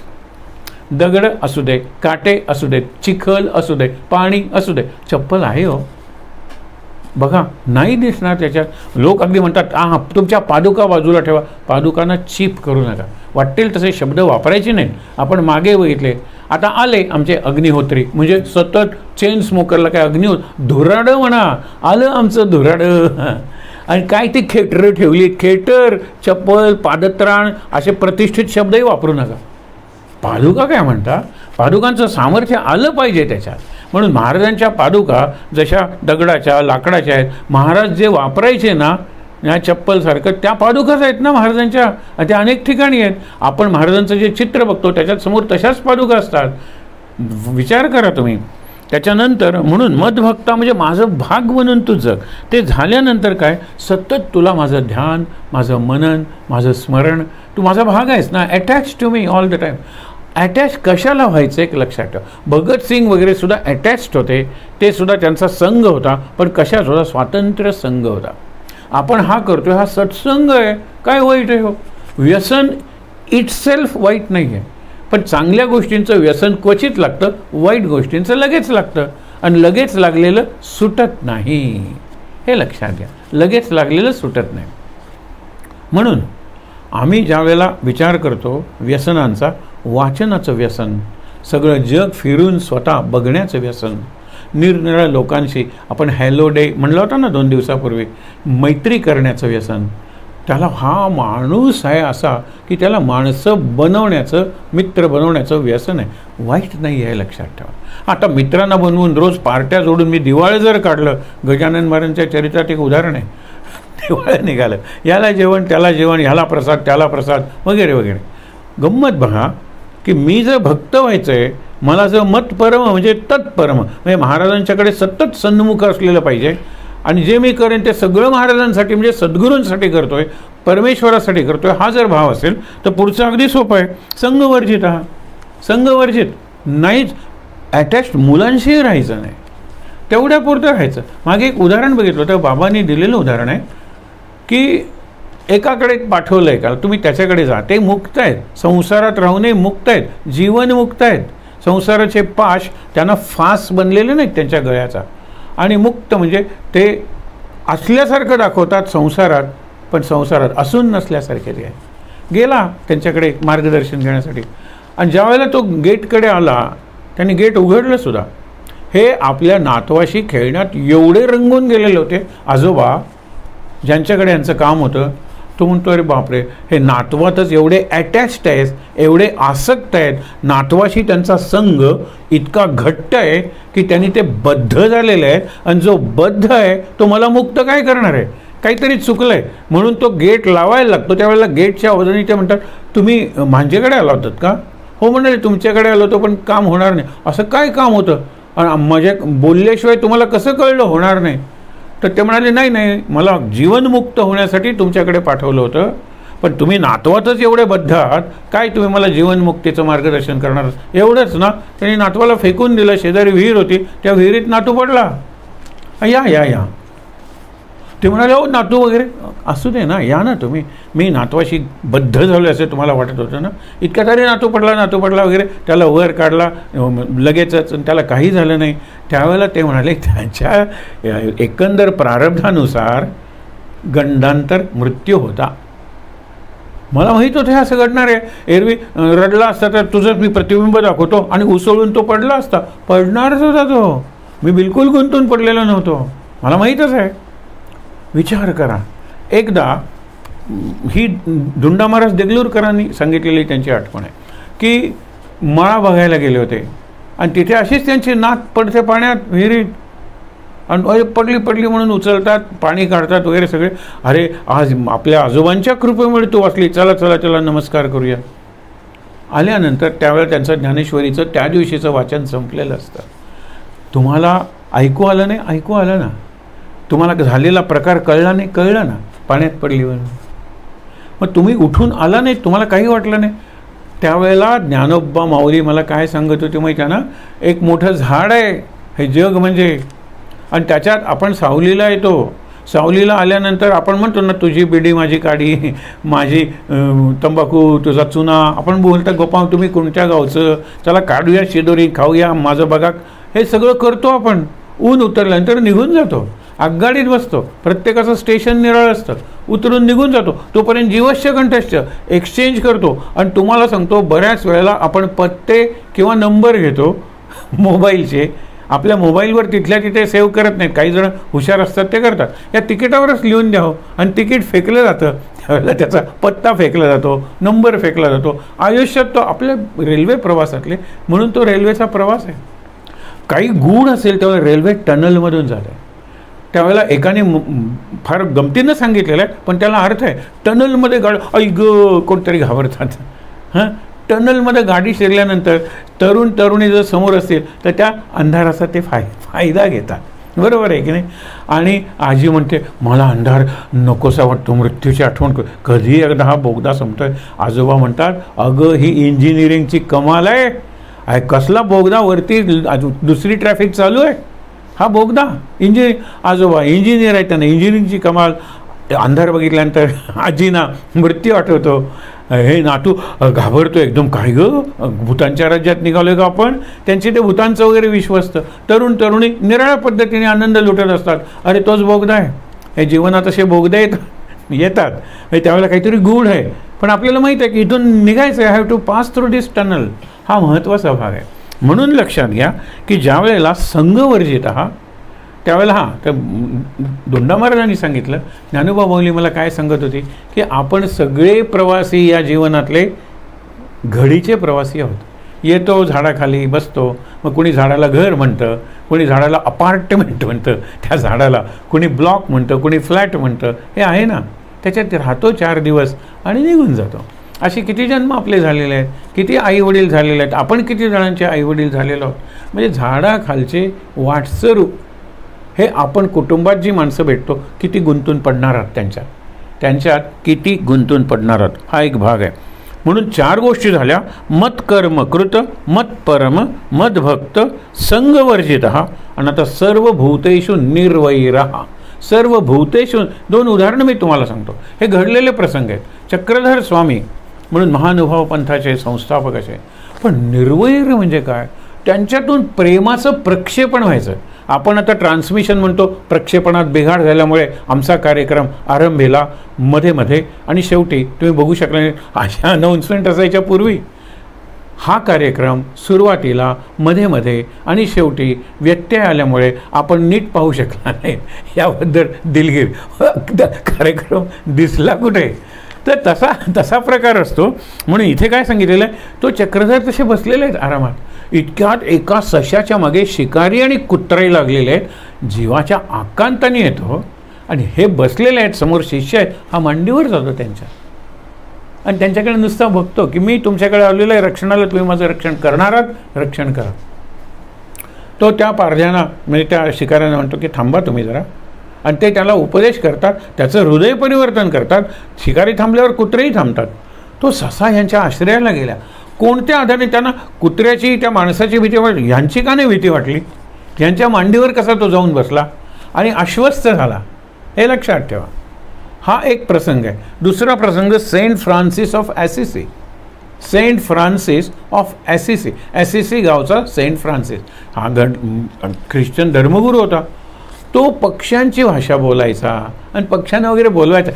दगड असू दे, काटे असू देत, चिखल असू दे, पाणी असू दे, चप्पल आहे हो. बघा, नाही दिसणार त्याच्यात. लोक अगदी म्हणतात तुमच्या पादुका बाजूला ठेवा. पादुकांना चीप करू नका, वाटेल तसे शब्द वापरायचे नाहीत. आपण मागे बघितले, आता आले आमचे अग्निहोत्री, म्हणजे सतत चेन स्मोकरला काय धुराडं म्हणा, आलं आमचं धुराडं. आणि काय ती खेटरं ठेवली, खेटर, चप्पल, पादत्राण असे प्रतिष्ठित शब्दही वापरू नका. पादुका काय म्हणता? पादुकांचं सामर्थ्य आलं पाहिजे त्याच्यात. म्हणून महाराजांच्या पादुका जशा दगडाच्या, लाकडाच्या आहेत. महाराज जे वापरायचे ना, या चप्पलसारखं, त्या पादुकाच आहेत ना महाराजांच्या. त्या अनेक ठिकाणी आहेत. आपण महाराजांचं जे चित्र बघतो त्याच्यात समोर तशाच पादुका असतात. विचार करा तुम्ही. त्याच्यानंतर म्हणून मदभक्ता म्हणजे माझं भाग म्हणून तू जग. ते झाल्यानंतर काय? सतत तुला माझं ध्यान, माझं मनन, माझं स्मरण, तू माझा भाग आहेस ना. Attach to me all the time. Attach कशाला व्हायचं एक लक्षात ठेव. भगतसिंग वगैरे सुद्धा अटॅच्ड होते. ते सुद्धा त्यांचा संघ होता, पण कशाच होता? स्वातंत्र्य संघ होता. आपण हा करतोय, हा सत्संग आहे. काय वाईट आहे हो? व्यसन इटसेल्फ वाईट नाही आहे, पण चांगल्या गोष्टींचं व्यसन क्वचित लागतं, वाईट गोष्टींचं लगेच लागतं. आणि लगेच लागलेलं सुटत नाही, हे लक्षात घ्या. लगेच लागलेलं सुटत नाही. म्हणून आम्ही ज्या वेळेला विचार करतो व्यसनांचा, वाचनाचं व्यसन, सगळं जग फिरून स्वतः बघण्याचं व्यसन, निरनिराळ्या लोकांशी आपण हॅलो डे म्हणलं होतं ना 2 दिवसापूर्वी, मैत्री करण्याचं व्यसन, त्याला हा माणूस आहे असा की त्याला माणसं बनवण्याचं, मित्र बनवण्याचं व्यसन आहे. वाईट नाही आहे, लक्षात ठेवा. आता मित्रांना बनवून रोज पार्ट्या जोडून मी दिवाळं जर काढलं, गजानन महाराजांच्या चरित्रात एक उदाहरण आहे. दिवाळं निघालं, याला जेवण, त्याला जेवण, ह्याला प्रसाद, त्याला प्रसाद वगैरे वगैरे. गंमत बघा की मी जर भक्त व्हायचं आहे, मला जर मत परम म्हणजे तत्परम, म्हणजे महाराजांच्याकडे सतत सन्मुख असलेलं पाहिजे. आणि जे मी करेन ते सगळं महाराजांसाठी म्हणजे सद्गुरूंसाठी करतोय, परमेश्वरासाठी करतोय, हा जर भाव असेल तर पुढचं अगदी सोपं आहे. संघवर्जित. हा संघवर्जित नाहीच. अटॅच्ड मुलांशी राहायचं नाही, तेवढ्यापुरतं राहायचं. मागे एक उदाहरण बघितलं होतं, बाबांनी दिलेलं उदाहरण आहे की एकाकडे पाठवलं आहे का, तुम्ही त्याच्याकडे जा. ते मुक्त आहेत, संसारात राहूनही मुक्त आहेत, जीवन मुक्त आहेत. संसाराचे पाश त्यांना फास बनलेले नाहीत त्यांच्या गळ्याचा. आणि मुक्त म्हणजे ते असल्यासारखं दाखवतात संसारात, पण संसारात असून नसल्यासारखे ते आहे. गेला त्यांच्याकडे मार्गदर्शन घेण्यासाठी, आणि ज्या वेळेला तो गेटकडे आला, त्यांनी गेट उघडलं सुद्धा. हे आपल्या नातवाशी खेळण्यात एवढे रंगून गेलेले होते आजोबा, ज्यांच्याकडे यांचं काम होतं. तो म्हणतो, अरे बापरे, हे नातवातच एवढे अटॅच्ड आहेत, एवढे आसक्त आहेत. नातवाशी त्यांचा संघ इतका घट्ट आहे की त्यांनी ते बद्ध झालेले आहेत. आणि जो बद्ध आहे तो मला मुक्त काय करणार आहे? काहीतरी चुकलं आहे. म्हणून तो गेट लावायला लागतो. त्यावेळेला गेटच्या अवधानी ते म्हणतात, तुम्ही माझ्याकडे आला होतात का? हो म्हणाले, तुमच्याकडे आलो होतो पण काम होणार नाही. असं काय काम होतं, आणि माझ्या बोलल्याशिवाय तुम्हाला कसं कळलं होणार नाही? तर ते म्हणाले, नाही नाही, मला जीवनमुक्त होण्यासाठी तुमच्याकडे पाठवलं होतं, पण तुम्ही नातवातच एवढे बद्ध आहात, काय तुम्ही मला जीवनमुक्तीचं मार्गदर्शन करणार? एवढंच ना. त्यांनी नातवाला फेकून दिलं. शेजारी विहीर होती, त्या विहिरीत नातू पडला. या या या ते म्हणाले, हो नातू वगैरे असू दे ना, या ना तुम्ही, मी नातवाशी बद्ध झालो असं तुम्हाला वाटत होतं ना. इतक्या तरी नातू पडला वगैरे, त्याला वर काढला लगेचच, त्याला काही झालं नाही. त्यावेळेला ते म्हणाले, त्यांच्या एकंदर प्रारब्धानुसार गंडांतर मृत्यू होता. मला माहीत होतं हे असं घडणार आहे. एरवी रडला असता तर तुझंच मी प्रतिबिंब दाखवतो आणि उसळून तो पडला असता. पडणारच होता तो. मी बिलकुल गुंतून पडलेलो नव्हतो, मला माहीतच आहे. विचार करा. एकदा ही धुंडा महाराज देगलूरकरांनी सांगितलेली त्यांची आठवण आहे की मळा बघायला गेले होते आणि तिथे अशीच त्यांची नात पडते पाण्यात, विहिरीत, आणि पडली म्हणून उचलतात, पाणी काढतात वगैरे सगळे. अरे आज आपल्या आजोबांच्या कृपेमुळे तू वाचली, चला नमस्कार करूया. आल्यानंतर त्यावेळेला त्यांचं ज्ञानेश्वरीचं त्या दिवशीचं वाचन संपलेलं असतं. तुम्हाला ऐकू आलं नाही, ऐकू आलं ना. तुम्हाला झालेला प्रकार कळला नाही, कळलं ना, पाण्यात पडली म्हणून. मग तुम्ही उठून आला नाही, तुम्हाला काही वाटलं नाही. त्यावेळेला ज्ञानोबा माऊली मला काय सांगत होते माहिती आहे ना, एक मोठं झाड आहे हे जग म्हणजे, आणि त्याच्यात आपण सावलीला येतो. सावलीला आल्यानंतर आपण म्हणतो ना, तुझी बिडी माझी काडी, माझी तंबाखू तुझा चुना. आपण बोलता, गोपाळ तुम्ही कोणत्या गावचं, चला काढूया शिदोरी, खाऊया, माझं बघा. हे सगळं करतो आपण. ऊन उतरल्यानंतर निघून जातो, आगगाडीत बसतो, प्रत्येकाचं स्टेशन निराळ असतं, उतरून निघून जातो. तोपर्यंत जीवश्य कंठस्थ एक्सचेंज करतो. आणि तुम्हाला सांगतो, बऱ्याच वेळेला आपण पत्ते किंवा नंबर घेतो मोबाईलचे, आपल्या मोबाईलवर तिथल्या तिथे सेव्ह करत नाहीत. काही जण हुशार असतात, ते करतात. या तिकीटावरच लिहून द्यावं आणि तिकीट फेकलं जातं. त्यावेळेला त्याचा पत्ता फेकला जातो, नंबर फेकला जातो. आयुष्यात तो आपल्या रेल्वे प्रवासातले, म्हणून तो रेल्वेचा प्रवास आहे. काही गूढ असेल तेव्हा रेल्वे टनलमधून जात आहे. त्यावेळेला एकाने फार गमतीनं सांगितलेलं आहे, पण त्याला अर्थ आहे. टनलमध्ये ऐक कोणतरी घाबरतात. हां, टनलमध्ये गाडी शिरल्यानंतर तरुणी जर समोर असतील तर त्या अंधाराचा ते फायदा घेतात. बरोबर आहे की नाही? आणि आजी म्हणते, मला अंधार नकोसा वाटतो, मृत्यूची आठवण कधी एकदा हा बोगदा संपतोय. आजोबा म्हणतात, अगं ही इंजिनिअरिंगची कमाल आहे. कसला बोगदा, वरती दुसरी ट्रॅफिक चालू आहे, हा बोगदा आजोबा इंजिनियर आहे, त्यांना इंजिनिअरिंगची कमाल. अंधार बघितल्यानंतर आजीना मृत्यू आठवतो. हे नातू घाबरतो एकदम, काय गं भूतांच्या राज्यात निघालोय का आपण? त्यांचे ते भूतांचं वगैरे विश्व असतं. तरुणी निराळ्या पद्धतीने आनंद लुटत असतात. अरे तोच बोगदा आहे. हे जीवनात असे बोगदे येतात. त्यावेळेला काहीतरी गूढ आहे, पण आपल्याला माहीत आहे की इथून निघायचं आहे, have to pass through this tunnel. हा महत्त्वाचा भाग आहे. म्हणून लक्षात घ्या की ज्या वेळेला संघवर्जित आहात त्यावेळेला तर धोंडा महाराजांनी सांगितलं, ज्ञानोबा माऊली मला काय सांगत होती की आपण सगळे प्रवासी या जीवनातले घडीचे प्रवासी आहोत. येतो, झाडाखाली बसतो, मग कोणी झाडाला घर म्हणतं, कोणी झाडाला अपार्टमेंट म्हणतं, त्या झाडाला कोणी ब्लॉक म्हणतं, कोणी फ्लॅट म्हणतं. हे आहे ना, त्याच्यात राहतो 4 दिवस आणि निघून जातो. असे किती जन्म आपले झालेले आहेत, किती आईवडील झालेले आहेत, आपण किती जणांचे आईवडील झालेलो आहोत. म्हणजे झाडाखालचे वाटसरू हे आपण कुटुंबात जी माणसं भेटतो किती गुंतून पडणार आहात, त्यांच्यात किती गुंतून पडणार आहात, हा एक भाग आहे. म्हणून 4 गोष्टी झाल्या. मत कर्म कृत, मत परम, मत भक्त, संगवर्जित. आणि आता सर्व भूतेषु निर्वैरः. सर्व भूतेषु 2 उदाहरणं मी तुम्हाला सांगतो. हे घडलेले प्रसंग आहेत. चक्रधर स्वामी म्हणून महानुभाव पंथाचे संस्थापक असे, पण निर्वैर म्हणजे काय? त्यांच्यातून प्रेमाचं प्रक्षेपण व्हायचं. आपण आता ट्रान्समिशन म्हणतो, प्रक्षेपणात बिघाड झाल्यामुळे आमचा कार्यक्रम आरंभीला, मध्ये आणि शेवटी तुम्ही बघू शकला नाही. अशा अनाऊन्समेंट असायच्या पूर्वी. हा कार्यक्रम सुरुवातीला, मध्ये आणि शेवटी व्यत्यय आल्यामुळे आपण नीट पाहू शकला नाही. याबद्दल दिलगीर. कार्यक्रम दिसला कुठे? तर तसा प्रकार असतो. म्हणून इथे काय सांगितलेलं आहे, तो चक्रधर तसे बसलेले आहेत आरामात. इतक्यात एका सशाच्या मागे शिकारी आणि कुत्रे लागलेले आहेत. जीवाच्या आकांताने येतो आणि हे बसलेले आहेत, समोर शिष्य आहेत. हा मांडीवर जातो त्यांच्या. आणि त्यांच्याकडे नुसतं बघतो की मी तुमच्याकडे आलेलो आहे रक्षणाला, तुम्ही माझं रक्षण करणार आहात, रक्षण करा. तो त्या पारध्याना म्हणजे त्या शिकाऱ्यानं म्हणतो की थांबा तुम्ही जरा, आणि ते त्याला उपदेश करतात, त्याचं हृदय परिवर्तन करतात. शिकारी थांबल्यावर कुत्रेही थांबतात. तो ससा यांच्या आश्रयाला गेला. कोणत्या आधारे त्यांना कुत्र्याची, त्या माणसाची भीती वाटली, ह्यांची का नाही भीती वाटली? ह्यांच्या मांडीवर कसा तो जाऊन बसला आणि आश्वस्त झाला, हे लक्षात ठेवा. हा एक प्रसंग आहे. दुसरा प्रसंग saint Francis of Assisi. Saint Francis of Assisi, Assisi गावचा सेंट फ्रान्सिस हा ख्रिश्चन धर्मगुरू होता. तो पक्ष्यांची भाषा बोलायचा आणि पक्ष्यांना वगैरे बोलवायचा.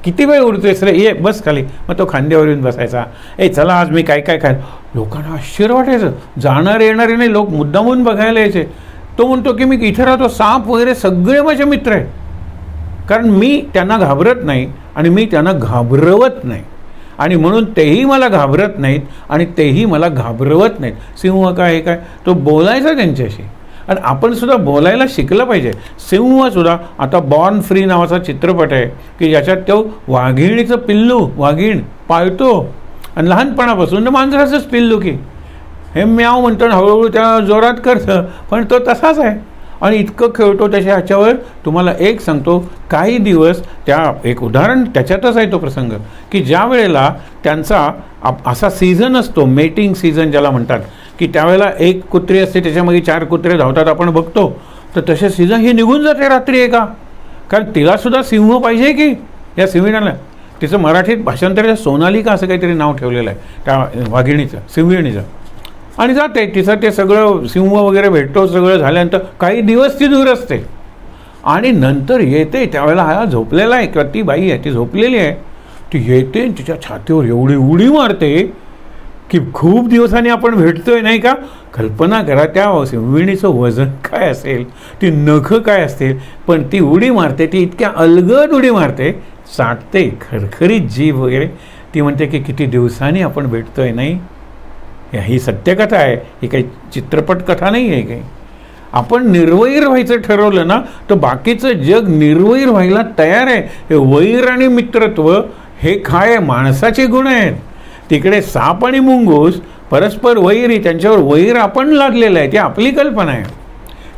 किती वेळ उडतोयस रे, ये बस खाली. मग तो खांद्यावर येऊन बसायचा. चला आज मी काय काय खाय. लोकांना आश्चर्य वाटायचं. जाणारे येणारे नाही, लोक मुद्दामून बघायला यायचे. तो म्हणतो की मी इथे राहतो, साप वगैरे सगळे माझे मित्र आहेत, कारण मी त्यांना घाबरत नाही आणि मी त्यांना घाबरवत नाही, आणि म्हणून तेही मला घाबरत नाहीत आणि तेही मला घाबरवत नाहीत. सिंह काय, हे काय, तो बोलायचा त्यांच्याशी. आणि आपण सुद्धा बोलायला शिकलं पाहिजे. सिंहसुद्धा आता बॉर्न फ्री नावाचा चित्रपट आहे की ज्याच्यात तो वाघिणीचं पिल्लू, वाघीण पाळतो आणि लहानपणापासून मांजराचंच पिल्लू की हे म्याव म्हणतो, हळूहळू त्या जोरात करतं, पण तो तसाच आहे आणि इतकं खेळतो त्याच्या ह्याच्यावर. तुम्हाला एक सांगतो, काही दिवस एक उदाहरण त्याच्यातच आहे तो प्रसंग की ज्या वेळेला त्यांचा असा सीझन असतो, मेटिंग सीझन ज्याला म्हणतात, की त्यावेळेला एक कुत्री असते, त्याच्यामध्ये 4 कुत्रे धावतात, आपण बघतो. तर तसे सीझन ही निघून जाते रात्री एका, कारण तिलासुद्धा सिंह पाहिजे की या सिंहिणीला. तिचं मराठीत भाषांतर सोनालिका असं काहीतरी नाव ठेवलेलं आहे त्या वाघिणीचं, सिंहिणीचं. आणि जाते तिचं ते सगळं सिंह वगैरे भेटतो. सगळं झाल्यानंतर काही दिवस ती दूर असते आणि नंतर येते. त्यावेळेला हा झोपलेला आहे किंवा ती बाई आहे ती झोपलेली आहे. ती येते तिच्या छातीवर एवढी उडी मारते की खूप दिवसांनी आपण भेटतोय नाही का. कल्पना करा त्या सिंहिणीचं वजन काय असेल, ती नखं काय असतील, पण ती उडी मारते. ती इतक्या अलगद उडी मारते, चाटते खरखरीत जीभ वगैरे. ती म्हणते की किती दिवसांनी आपण भेटतोय नाही. ही सत्यकथा आहे, ही काही चित्रपट कथा नाही आहे काही. आपण निर्वैर व्हायचं ठरवलं ना तर बाकीचं जग निर्वैर व्हायला तयार आहे. हे वैर आणि मित्रत्व हे काय माणसाचे गुण आहेत. तिकडे साप आणि मुंगूस परस्पर वैरी, त्यांच्यावर वैर आपण लादलेलं आहे, ती आपली कल्पना आहे.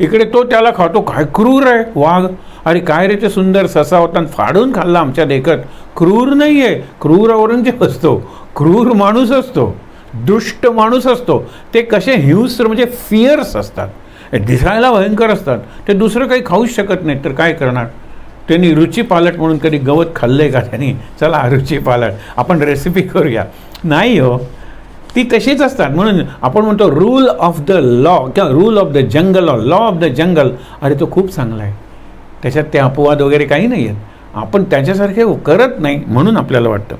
इकडे तो त्याला खातो, काय क्रूर आहे वाघ. अरे काय रे ते सुंदर ससा होता, फाडून खाल्ला आमच्या देखत. क्रूर नाही आहे, क्रूर औरंगजेब असतो, क्रूर माणूस असतो, दुष्ट माणूस असतो. ते कसे हिंस्र म्हणजे फिअर्स असतात, दिसायला भयंकर असतात. ते दुसरं काही खाऊच शकत नाहीत, तर काय करणार. त्यांनी रुची पालट म्हणून कधी गवत खाल्लंय का त्यांनी? चला रुची पालट आपण रेसिपी करूया. नाही हो, ती तशीच असतात. म्हणून आपण म्हणतो रूल ऑफ द लॉ किंवा rule of the jungle, law of the jungle. अरे तो खूप चांगला आहे, त्याच्यात ते अपवाद वगैरे काही नाही आहेत. आपण त्याच्यासारखे करत नाही म्हणून आपल्याला वाटतं.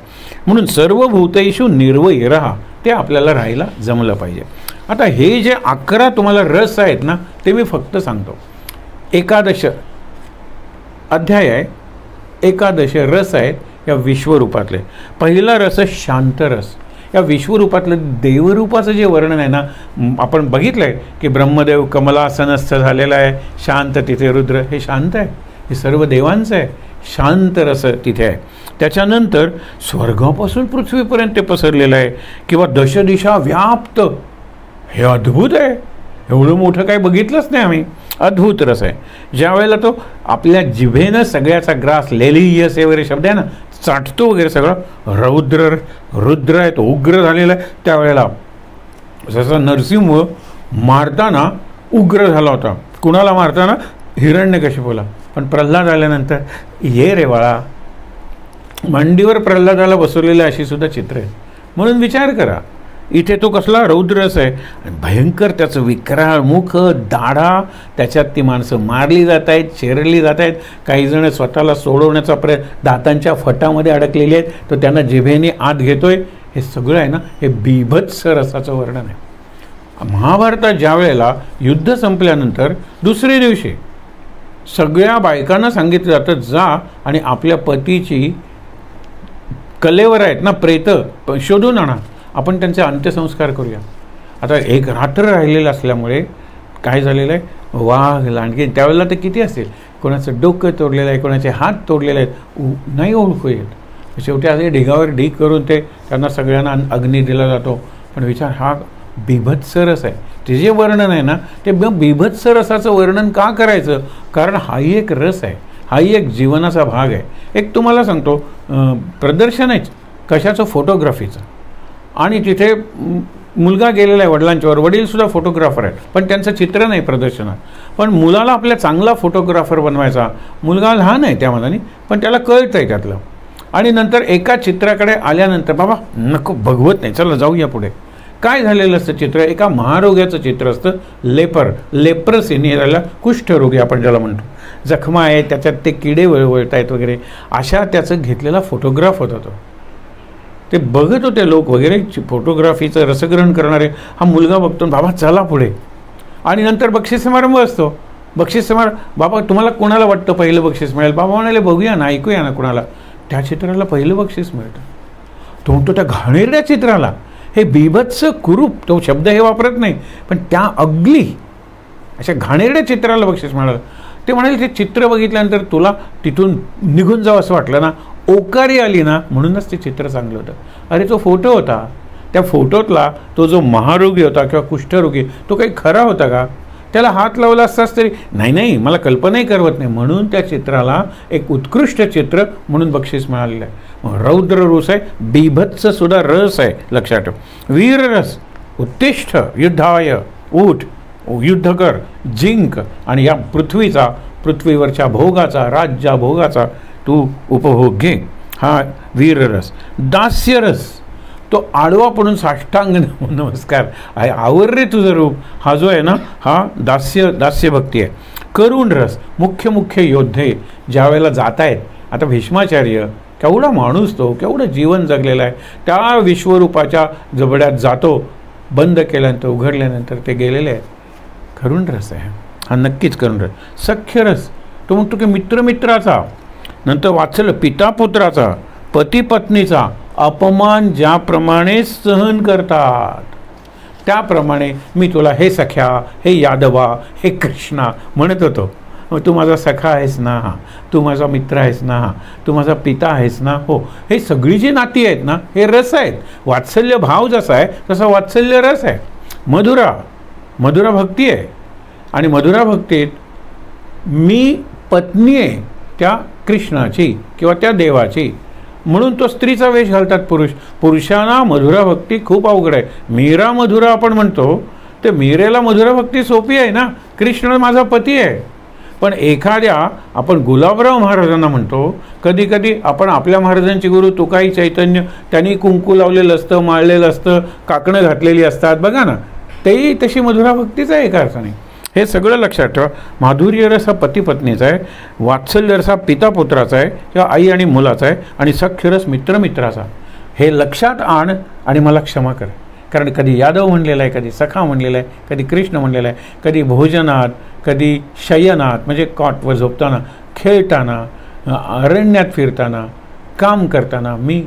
म्हणून सर्व भूतेषु निर्वैरः, ते आपल्याला राहायला जमलं पाहिजे. आता हे जे 11 तुम्हाला रस आहेत ना, ते मी फक्त सांगतो. 11 अध्याय आहे, 11 रस आहेत या विश्वरूपातले. पहिला रस शांतरस. या विश्वरूपातलं देवरूपाचं जे वर्णन आहे ना, आपण बघितलं आहे की ब्रह्मदेव कमलासनस्थ झालेला आहे, शांत तिथे रुद्र, हे शांत आहे, हे सर्व देवांचं आहे. शांत रस तिथे आहे. त्याच्यानंतर स्वर्गापासून पृथ्वीपर्यंत ते पसरलेलं आहे किंवा दशदिशा व्याप्त. हे अद्भुत आहे, एवढं मोठं काही बघितलंच नाही आम्ही. अद्भुत रस आहे. ज्या वेळेला तो आपल्या जिभेनं सगळ्याचा ग्रास, लेलियस वगैरे शब्द आहे ना, चाटतो वगैरे सगळं. रुद्र आहे, तो उग्र झालेला आहे. त्यावेळेला जसं नरसिंह मारताना उग्र झाला होता. कुणाला मारताना? हिरण्यकशिपूला. पण प्रल्हाद आल्यानंतर ये रे बाळा, मांडीवर प्रल्हादाला बसवलेलं अशी सुद्धा चित्र आहे. म्हणून विचार करा, इथे तो कसला रौद्रस आहे, भयंकर त्याचं विक्राळ मुख, दाढा, त्याच्यात ती माणसं मारली जात आहेत, चेरली जात आहेत. काही जण स्वतःला सोडवण्याचा दातांच्या फटामध्ये अडकलेली आहेत, तो त्यांना जिभेने आत घेतोय. हे सगळं आहे ना, हे बीभत्स रसाचं वर्णन आहे. महाभारतात ज्या वेळेला युद्ध संपल्यानंतर दुसऱ्या दिवशी सगळ्या बायकांना सांगितलं जातं, जा आणि आपल्या पतीची कलेवर आहेत ना प्रेत शोधून आणा, आपण त्यांचे अंत्यसंस्कार करूया. आता एक रात्र राहिलेलं असल्यामुळे काय झालेलं आहे, वाघ लांडगे त्यावेळेला ते किती असेल, कोणाचं डोकं तोडलेलं आहे, कोणाचे हात तोडलेले आहेत, नाही ओळखू येत. शेवटी असे ढिगावर ढीग करून ते त्यांना सगळ्यांना अग्नी दिला जातो. पण विचार, हा बिभत्स रस आहे. ते जे वर्णन आहे ना, ते बिभत्स रसाचं वर्णन का करायचं? कारण हाही एक रस आहे, हाही एक जीवनाचा भाग आहे. एक तुम्हाला सांगतो, प्रदर्शन आहे कशाचं? फोटोग्राफीचं. आणि तिथे मुलगा गेलेला आहे वडिलांच्यावर, वडीलसुद्धा फोटोग्राफर आहेत, पण त्यांचं चित्र नाही प्रदर्शनात. पण मुलाला आपल्या चांगला फोटोग्राफर बनवायचा. मुलगा लहान आहे त्या मनाने, पण त्याला कळतं आहे त्यातलं. आणि नंतर एका चित्राकडे आल्यानंतर, बाबा नको, बघवत नाही, चला जाऊया पुढे. काय झालेलं असतं चित्र? एका महारोग्याचं चित्र असतं. लेप्रसी, याला कुष्ठरोगी आपण ज्याला म्हणतो. जखमा आहे, त्याच्यात ते किडे वळवळत आहेत वगैरे, अशा त्याचं घेतलेला फोटोग्राफ होता तो. ते बघत होते लोक वगैरे, फोटोग्राफीचं रसग्रहण करणारे. हा मुलगा बघतो, बाबा चला पुढे. आणि नंतर बक्षीस समारंभ असतो. बक्षीस समारंभ, बाबा तुम्हाला कोणाला वाटतं पहिलं बक्षीस मिळेल? बाबा म्हणाले बघूया ना, ऐकूया ना कोणाला. त्या चित्राला पहिलं बक्षीस मिळतं. तो म्हणतो त्या घाणेरड्या चित्राला, हे बिभत्स कुरूप, तो शब्द हे वापरत नाही, पण त्या अगली अशा घाणेरड्या चित्राला बक्षीस मिळालं. ते म्हणाले ते चित्र बघितल्यानंतर तुला तिथून निघून जावं असं वाटलं ना, ओकारी आली ना, म्हणूनच ते चित्र चांगलं होतं. अरे तो फोटो होता, त्या फोटोतला तो जो महारोगी होता किंवा कुष्ठरोगी, तो काही खरा होता का? त्याला हात लावला असताच तरी नाही, मला कल्पनाही करवत नाही. म्हणून त्या चित्राला एक उत्कृष्ट चित्र म्हणून बक्षीस मिळालेलं आहे. रौद्र रस आहे, बिभत्स सुद्धा रस आहे, लक्षात ठेव. वीररस, उत्तिष्ठ युद्धाय, उठ, युद्ध कर, जिंक, आणि या पृथ्वीवरच्या भोगाचा, राज्या भोगाचा तू उपभोग घे. हा वीररस. दास्यरस, तो आडवा पडून साष्टांग नमस्कार आहे, आवर रे तुझं रूप, हा जो आहे ना, हा दास्यभक्ती आहे. करुण रस, मुख्य योद्धे ज्या वेळेला जात आहेत. आता भीष्माचार्य केवढा माणूस, तो केवढं जीवन जगलेला आहे. त्या विश्वरूपाच्या जबड्यात जातो, बंद केल्यानंतर उघडल्यानंतर ते गेलेले आहेत. करुण रस आहे हा, नक्कीच करुण रस. सख्य रस, तो म्हणतो की मित्राचा, नंतर वात्सल्य, पिता पुत्राचा, पती पत्नीचा अपमान ज्याप्रमाणे सहन करतात, त्याप्रमाणे मी तुला हे सख्या, हे यादवा, हे कृष्णा म्हणत होतो. तू माझा सखा आहेस ना, हा तू माझा मित्र आहेस ना, हा तू माझा पिता आहेस ना. हो, हे सगळी जी नाती आहेत ना, हे रस आहेत. वात्सल्य भाव जसा आहे तसा वात्सल्य रस आहे. मधुरा भक्ती आहे. आणि मधुरा भक्तीत मी पत्नी आहे त्या कृष्णाची किंवा त्या देवाची, म्हणून तो स्त्रीचा वेश घालतात पुरुषांना. मधुरा भक्ती खूप अवघड आहे. मीरा मधुरा आपण म्हणतो, ते मीरेला मधुरा भक्ती सोपी आहे ना, कृष्ण माझा पती आहे. पण एखाद्या आपण गुलाबराव महाराजांना म्हणतो, कधी कधी आपण आपल्या महाराजांचे गुरु तुकाई चैतन्य, त्यांनी कुंकू लावलेलं असतं, माळलेलं असतं, काकणं घातलेली असतात, बघा ना, तेही तशी मधुरा भक्तीच आहे एका अर्थाने. हे सगळं लक्षात ठेवा. माधुर्य रस हा पती पत्नीचा आहे, वात्सल्य रस हा पिता पुत्राचा आहे किंवा आई आणि मुलाचा आहे, आणि सख्य रस मित्राचा. हे लक्षात आण आणि मला क्षमा कर. कारण कधी यादव म्हणलेला आहे, कधी सखा म्हणलेला आहे, कधी कृष्ण म्हणलेला आहे, कधी भोजनात, कधी शयनात म्हणजे कॉटवर झोपताना, खेळताना, अरण्यात फिरताना, काम करताना, मी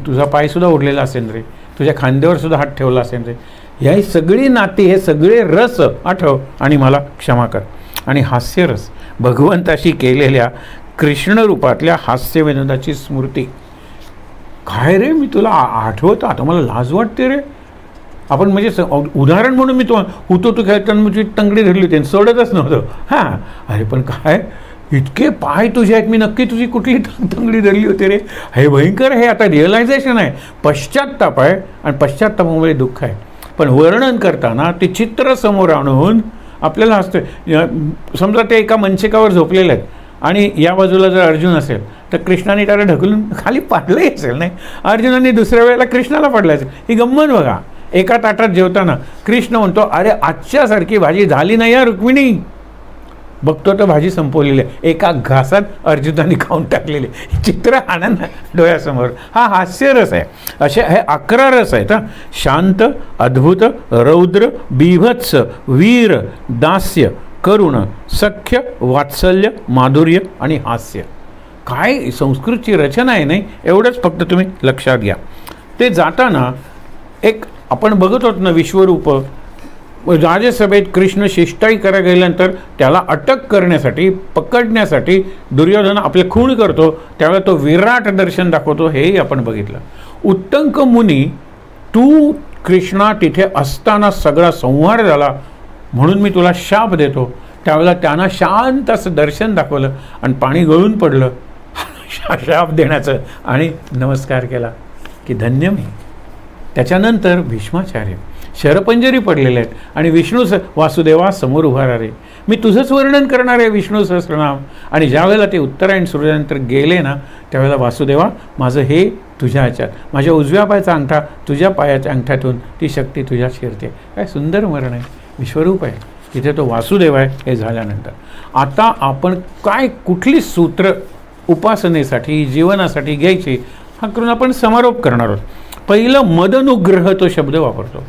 तुझा पायसुद्धा ओढलेला असेल रे, तुझ्या खांद्यावर सुद्धा हात ठेवला असेल रे. ही सगळी नाती, हे सगळे रस आठव आणि मला क्षमा कर. आणि हास्यरस, भगवंताशी केलेल्या कृष्ण रूपातल्या हास्य विनोदाची स्मृती. काय रे, मी तुला आठवतं, आता मला लाज वाटते रे. आपण म्हणजे उदाहरण म्हणून मी तू खेळताना तुझी तंगडी धरली होती, सोडतच नव्हतं. हां, अरे पण काय इतके पाय तुझे आहेत, मी नक्की तुझी कुठली तंगडी धरली होती रे. हे भयंकर, हे आता रिअलायझेशन आहे, पश्चात्ताप आहे, आणि पश्चात्तापामुळे दुःख आहे. पण वर्णन करताना ते चित्र समोर आणून आपल्याला हसतं. समजा ते एका मंचकावर झोपलेले आहेत आणि या बाजूला जर अर्जुन असेल तर कृष्णाने त्याला ढकलून खाली पाडलंही असेल, नाही अर्जुनाने दुसऱ्या वेळेला कृष्णाला पाडलं असेल. ही गंमत बघा. एका ताटात जेवताना कृष्ण म्हणतो, अरे आजच्यासारखी भाजी झाली नाही या रुक्मिणी. बघतो तर भाजी संपवलेली आहे, एका घासात अर्जुनाने खाऊन टाकलेले. चित्र आनंद डोळ्यासमोर. हा हास्यरस आहे. असे हे 11 रस आहेत. शांत, अद्भुत, रौद्र, बिभत्स, वीर, दास्य, करुण, सख्य, वात्सल्य, माधुर्य आणि हास्य. काय संस्कृतची रचना आहे, नाही एवढंच फक्त तुम्ही लक्षात घ्या. ते जाताना एक आपण बघत होतो ना, विश्वरूप राजसभेत कृष्ण शिष्टाई करायला गेल्यानंतर त्याला अटक करण्यासाठी, पकडण्यासाठी दुर्योधन आपले खून करतो, त्यावेळेला तो विराट दर्शन दाखवतो, हेही आपण बघितलं. उत्तंक मुनी, तू कृष्णा तिथे असताना सगळा संहार झाला म्हणून मी तुला शाप देतो, त्यावेळेला त्यांना शांत असं दर्शन दाखवलं आणि पाणी गळून पडलं शाप देण्याचं, आणि नमस्कार केला की धन्य मी. त्याच्यानंतर भीष्माचार्य शरपंजरी पडलेले आहेत आणि विष्णू वासुदेवा समोर उभा रे, मी तुझंच वर्णन करणार आहे विष्णू सहस्रनाम. आणि ज्यावेळेला ते उत्तरायण सूर्यानंतर गेले ना, त्यावेळेला वासुदेवा माझं हे तुझ्या ह्याच्यात, माझ्या उजव्या पायाचा अंगठा तुझ्या पायाच्या अंगठ्यातून ती शक्ती तुझ्यात शिरते. काय सुंदर मरण आहे, विश्वरूप आहे, तिथे तो वासुदेव आहे. हे झाल्यानंतर आता आपण काय कुठली सूत्र उपासनेसाठी, जीवनासाठी घ्यायची, हा करून आपण समारोप करणार आहोत. पहिलं मदनुग्रह तो शब्द वापरतो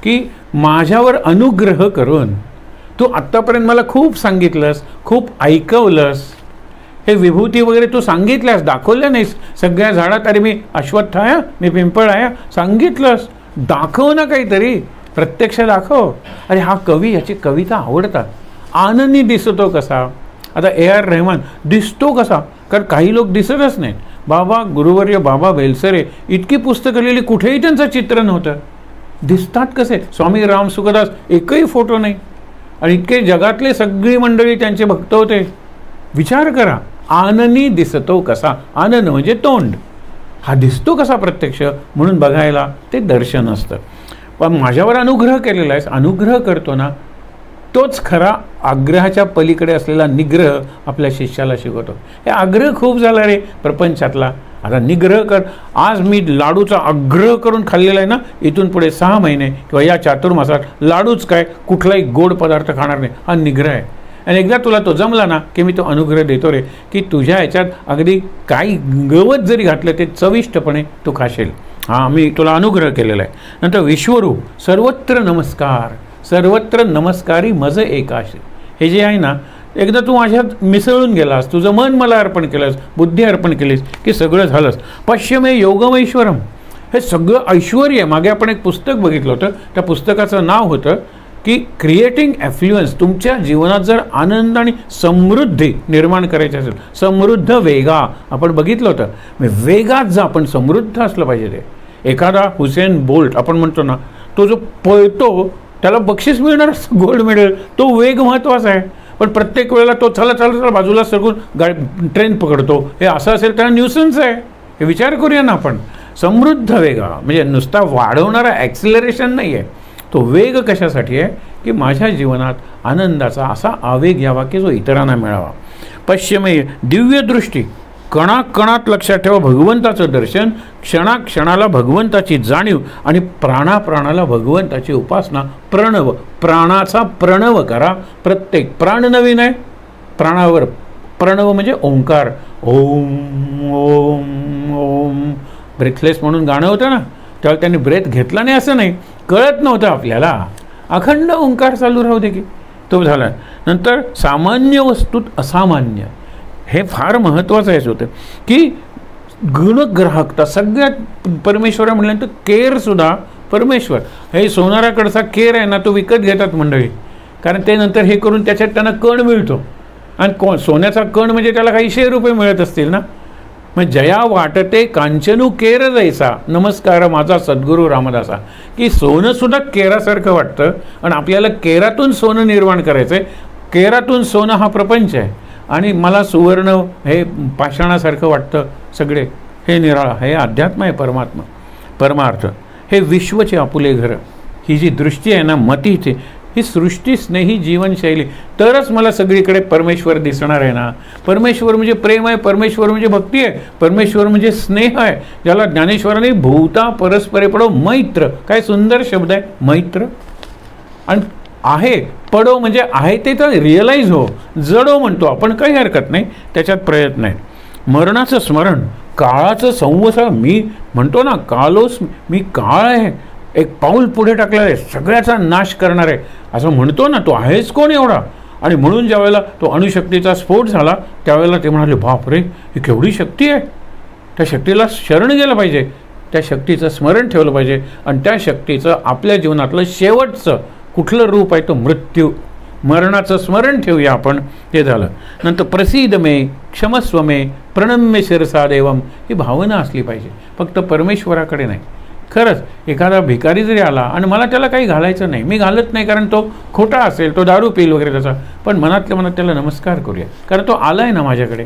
की माझ्यावर अनुग्रह करून तू आत्तापर्यंत मला खूप सांगितलंस, खूप ऐकवलंस, हे विभूती वगैरे तू सांगितल्यास, दाखवल्या नाहीस. सगळ्या झाडात अरे मी अश्वत्थ आहे, मी पिंपळ आहे सांगितलंस, दाखव ना काहीतरी, प्रत्यक्ष दाखव. अरे हा कवी, याची कविता आवडतात. आनंदी दिसतो कसा, आता AR रहमान दिसतो कसा, कारण काही लोक दिसतच नाहीत. बाबा गुरुवर्य बाबा बेलसरे इतकी पुस्तकं लिहिली, कुठेही त्यांचं चित्र नव्हतं, दिसतात कसे. स्वामी राम सुखदास एकही फोटो नाही, आणि इतके जगातले सगळी मंडळी त्यांचे भक्त होते. विचार करा, आननी दिसतो कसा, आनन म्हणजे तोंड, हा दिसतो कसा प्रत्यक्ष, म्हणून बघायला ते दर्शन असतं. पण माझ्यावर अनुग्रह केलेला आहेस, अनुग्रह करतो ना, तोच खरा आग्रहाच्या पलीकडे असलेला निग्रह आपल्या शिष्याला शिकवतो. हे आग्रह खूप झाला रे प्रपंचातला, आता निग्रह कर. आज मी लाडूचा आग्रह करून खाल्लेला आहे ना, इथून पुढे 6 महिने किंवा या चातुर्मासात लाडूच काय, कुठलाही गोड पदार्थ खाणार नाही, हा निग्रह आहे. आणि एकदा तुला तो जमला ना की मी तो अनुग्रह देतो रे, की तुझ्या ह्याच्यात अगदी काही गवत जरी घातलं ते चविष्टपणे तू खाशील. हा मी तुला अनुग्रह केलेला आहे. नंतर विश्वरूप, सर्वत्र नमस्कार, सर्वत्र नमस्कारी मज एकाश. हे जे आहे ना, एकदा तू माझ्यात मिसळून गेलास, तुझं मन मला अर्पण केलंस, बुद्धी अर्पण केलीस की सगळं झालंस. पश्चिमे योगमैश्वरम, हे सगळं ऐश्वर आहे. मागे आपण एक पुस्तक बघितलं होतं, त्या पुस्तकाचं नाव होतं की क्रिएटिंग ॲफ्ल्युअन्स. तुमच्या जीवनात जर आनंद आणि समृद्धी निर्माण करायची असेल, समृद्ध वेगा आपण बघितलं होतं, वेगात जा, आपण समृद्ध असलं पाहिजे. ते एखादा हुसेन बोल्ट आपण म्हणतो ना, तो जो पळतो त्याला बक्षीस मिळणार, गोल्ड मेडल, तो वेग महत्त्वाचा आहे. पण प्रत्येक वेळेला तो चला चला चला बाजूला सरकून ट्रेन पकडतो, हे असं असेल तर न्यूसन्स आहे. हे विचार करूया ना आपण. समृद्ध वेगा म्हणजे नुसता वाढवणारा ॲक्सिलरेशन नाही आहे, तो वेग कशासाठी आहे की माझ्या जीवनात आनंदाचा असा आवेग यावा की जो इतरांना मिळावा. पश्चिमे दिव्य दृष्टी, कणाकणात लक्षात ठेवा भगवंताचं दर्शन, क्षणाक्षणाला भगवंताची जाणीव आणि प्राणाप्राणाला भगवंताची उपासना. प्रणव, प्राणाचा प्रणव करा. प्रत्येक प्राण नवीन आहे, प्राणावर प्रणव म्हणजे ओंकार. ओम ओम ओम. ब्रेथलेस म्हणून गाणं होतं ना, तेव्हा त्यांनी ब्रेथ घेतला नाही असं नाही, कळत नव्हतं आपल्याला, अखंड ओंकार चालू राहू दे की तो झाला. नंतर सामान्य वस्तूत असामान्य, हे फार महत्त्वाचं आहे होतं की गुणग्राहकता. सगळ्यात परमेश्वरा म्हटल्यानंतर केरसुद्धा परमेश्वर. हे सोनाराकडचा केर आहे ना, तो विकत घेतात मंडळी, कारण ते नंतर हे करून त्याच्यात त्यांना कण मिळतो. आणि सोन्याचा कण म्हणजे त्याला काही 100 रुपये मिळत असतील ना. मग जया वाटते कांचनू केर जैसा, नमस्कार माझा सद्गुरू रामदासा. की सोनंसुद्धा केरासारखं वाटतं आणि आपल्याला केरातून सोनं निर्माण करायचं आहे. केरातून सोनं हा प्रपंच आहे आणि मला सुवर्ण हे पाषाणासारखं वाटतं सगळे. हे निराळा, हे अध्यात्म आहे, परमात्मा परमार्थ. हे विश्वचे आपुले घर, ही जी दृष्टी आहे ना मतीची, ही सृष्टीस्नेही जीवनशैली, तरच मला सगळीकडे परमेश्वर दिसणार आहे ना. परमेश्वर म्हणजे प्रेम आहे, परमेश्वर म्हणजे भक्ती आहे, परमेश्वर म्हणजे स्नेह आहे, ज्याला ज्ञानेश्वराने भूता परस्परे पडो मैत्र. काय सुंदर शब्द आहे मैत्र. आणि आहे पडो म्हणजे आहे ते तर रिअलाईज हो. जडो म्हणतो आपण, काही हरकत नाही, त्याच्यात प्रयत्न आहे. मरणाचं स्मरण, काळाचं संवसार. मी म्हणतो ना कालोस, मी काळ आहे, एक पाऊल पुढे टाकलं आहे, सगळ्याचा नाश करणार आहे असं म्हणतो ना. तो आहेच कोण एवढा. आणि म्हणून ज्यावेळेला तो अणुशक्तीचा स्फोट झाला त्यावेळेला ते म्हणाले बाप रे, ही केवढी शक्ती आहे. त्या शक्तीला शरण गेलं पाहिजे, त्या शक्तीचं स्मरण ठेवलं पाहिजे आणि त्या शक्तीचं आपल्या जीवनातलं शेवटचं कुठलं रूप आहे? तो मृत्यू. मरणाचं स्मरण ठेवूया आपण. ते झालं. नंतर प्रसीद मे, क्षमस्व मे, प्रणम्य शिरसा देवम, ही भावना असली पाहिजे, फक्त परमेश्वराकडे नाही. खरंच एखादा भिकारी जरी आला आणि मला त्याला काही घालायचं नाही, मी घालत नाही कारण तो खोटा असेल, तो दारू पिईल वगैरे त्याचा, पण मनातल्या मनात त्याला नमस्कार करूया, कारण तो आला आहे ना माझ्याकडे.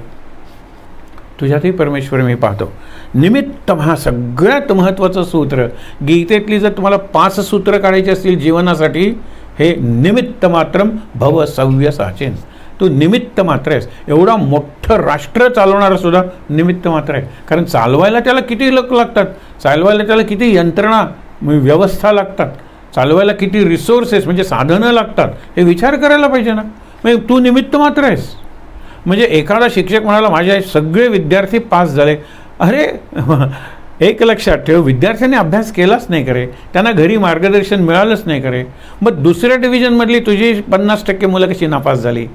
तुझ्यातही परमेश्वर मी पाहतो. निमित्त हा सगळ्यात महत्त्वाचं सूत्र. गीतेतली जर तुम्हाला 5 सूत्र काढायची असतील जीवनासाठी, हे निमित्त मात्रम भव सव्यसाचीन. तू निमित्त मात्र आहेस. एवढा मोठं राष्ट्र चालवणारा सुद्धा निमित्त मात्र आहे, कारण चालवायला त्याला किती लोक लागतात, चालवायला त्याला किती यंत्रणा व्यवस्था लागतात, चालवायला किती रिसोर्सेस म्हणजे साधनं लागतात, हे विचार करायला पाहिजे ना. म्हणजे तू निमित्त मात्र आहेस. म्हणजे एखादा शिक्षक म्हणाला माझे सगळे विद्यार्थी पास झाले. अरे एक लक्षात ठेव, विद्यार्थ्यांनी अभ्यास केलाच नाही करे, त्यांना घरी मार्गदर्शन मिळालंच नाही करे, मग दुसऱ्या डिव्हिजनमधली तुझी 50% मुलं कशी नापास झाली?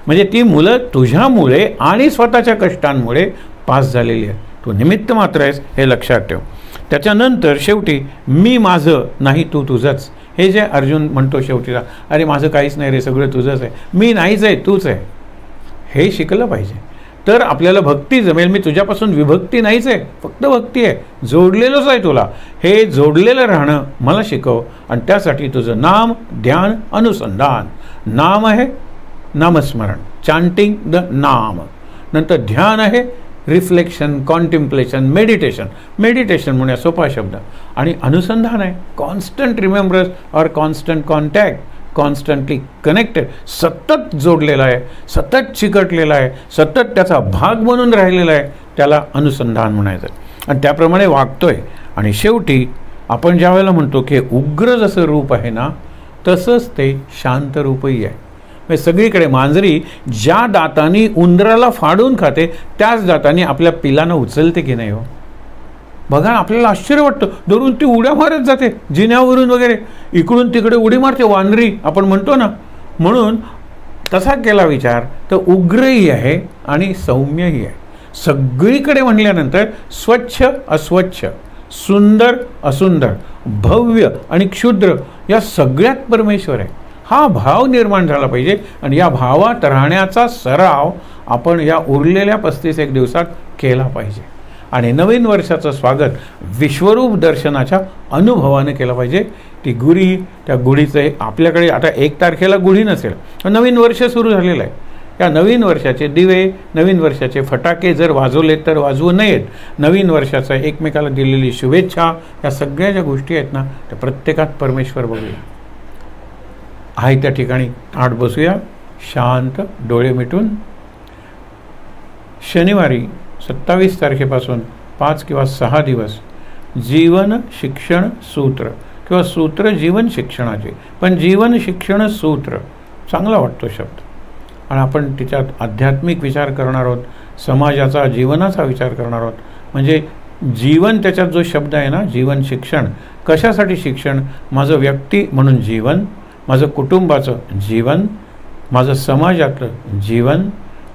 म्हणजे ती मुलं तुझ्यामुळे आणि स्वतःच्या कष्टांमुळे पास झालेली आहे. तू निमित्त मात्र आहेस, हे लक्षात ठेव. त्याच्यानंतर शेवटी मी माझं नाही तू तुझंच, हे जे अर्जुन म्हणतो शेवटीला, अरे माझं काहीच नाही रे, सगळं तुझंच आहे, मी नाहीच आहे तूच आहे, हे शिकलं पाहिजे. तर आपल्याला भक्ती जमेल. मी तुझ्यापासून विभक्ती नाहीच आहे, फक्त भक्ती आहे, जोडलेलंच आहे तुला. हे जोडलेलं राहणं मला शिकव. आणि त्यासाठी तुझं नाम, ध्यान, अनुसंधान. नाम आहे नामस्मरण, चांटिंग द नाम. नंतर ध्यान आहे रिफ्लेक्शन, कॉन्टेम्प्लेशन, मेडिटेशन. मेडिटेशन म्हणूया सोपा शब्द. आणि अनुसंधान आहे कॉन्स्टंट रिमेंबरन्स और कॉन्स्टंट कॉन्टॅक्ट, कॉन्स्टंटली कनेक्टेड, सतत जोडलेला आहे, सतत चिकटलेला आहे, सतत त्याचा भाग बनून राहिलेला आहे, त्याला अनुसंधान म्हणायचं. आणि त्याप्रमाणे वागतोय. आणि शेवटी आपण ज्या वेळेला म्हणतो की उग्र जसं रूप आहे ना, तसंच ते शांत रूपही आहे. म्हणजे सगळीकडे मांजरी ज्या दातांनी उंदराला फाडून खाते, त्याच दातांनी आपल्या पिलांना उचलते की नाही हो? बघा, आपल्याला आश्चर्य वाटतं, धरून ती उड्या मारत जाते जिन्यावरून वगैरे, इकडून तिकडे उडी मारते, वानरी आपण म्हणतो ना. म्हणून तसा केला विचार तर उग्रही आहे आणि सौम्यही आहे. सगळीकडे म्हणल्यानंतर स्वच्छ अस्वच्छ, सुंदर असुंदर, भव्य आणि क्षुद्र, या सगळ्यात परमेश्वर आहे. हा भाव निर्माण झाला पाहिजे. आणि या भावात राहण्याचा सराव आपण या उरलेल्या 35 दिवसात केला पाहिजे. आणि नवीन वर्षाचं स्वागत विश्वरूप दर्शनाच्या अनुभवाने केलं पाहिजे. ती गुढी, त्या गुढीचं आपल्याकडे आता 1 तारखेला गुढी नसेल, नवीन वर्ष सुरू झालेलं आहे. या नवीन वर्षाचे दिवे, नवीन वर्षाचे फटाके जर वाजवले तर वाजवू नयेत. नवीन वर्षाचा एकमेकाला दिलेली शुभेच्छा, या सगळ्या ज्या गोष्टी आहेत ना, त्या प्रत्येकात परमेश्वर बघूया. आहे त्या ठिकाणी आठ बसूया शांत, डोळे मिटून. शनिवारी 27 तारखेपासून 5 किंवा 6 दिवस जीवन शिक्षण सूत्र किंवा सूत्र जीवन शिक्षणाचे, पण जीवन शिक्षण सूत्र चांगला वाटतो शब्द. आणि आपण त्याच्यात आध्यात्मिक विचार करणार आहोत, समाजाचा, जीवनाचा विचार करणार आहोत. म्हणजे जीवन, त्याच्यात जो शब्द आहे ना, जीवन शिक्षण. कशासाठी शिक्षण? माझं व्यक्ती म्हणून जीवन, माझं कुटुंबाचं जीवन, माझं समाजातलं जीवन,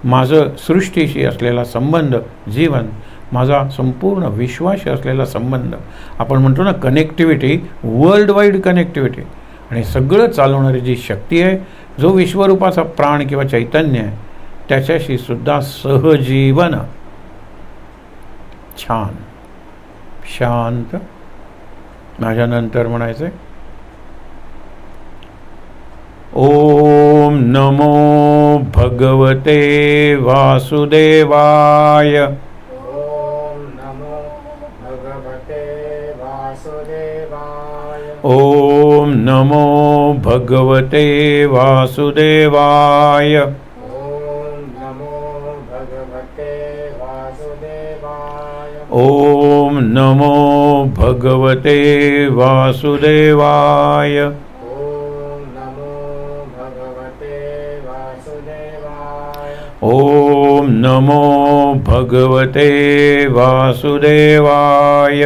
माझं सृष्टीशी असलेला संबंध जीवन, माझा संपूर्ण विश्वाशी असलेला संबंध. आपण म्हणतो ना कनेक्टिव्हिटी, वर्ल्ड वाईड कनेक्टिव्हिटी. आणि सगळं चालवणारी जी शक्ती आहे, जो विश्वरूपाचा प्राण किंवा चैतन्य आहे, त्याच्याशी सुद्धा सहजीवन. छान, शांत. माझ्यानंतर म्हणायचं आहे ओम नमो भगवते वासुदेवाय. ओम नमो भगवते वासुदेवाय. ओम नमो भगवते वासुदेवाय. ओम नमो भगवते वासुदेवाय. ओम नमो भगवते वासुदेवाय. ओम नमो भगवते वासुदेवाय. ओम नमो भगवते वासुदेवाय.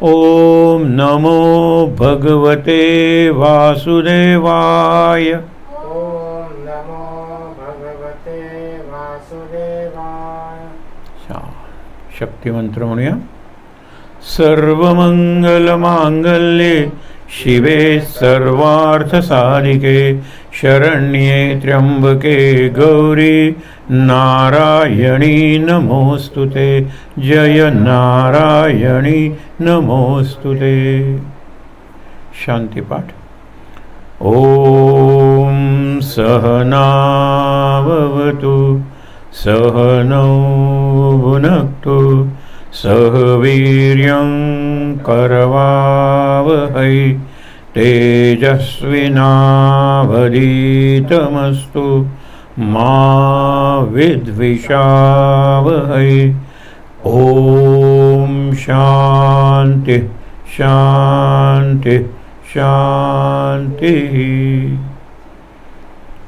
ओम नमो भगवते वासुदेवाय. ओम नमो भगवते वासुदेवाय. शक्तिमंत्र म्हणूया. सर्वमंगलमांगल्ये शिवे सर्वार्थसाधिके शरण्ये त्र्यंबके गौरी नारायणी नमोस्तुते। जय नारायणी नमोस्तुते। शांति पाठ। ओम सहनाववतु सहनौ भुनक्तु सह वीर्यं करवावहै तेजस्विनावधीतमस्तु मा विद्विषावहै। ओम शांति शांति शांति।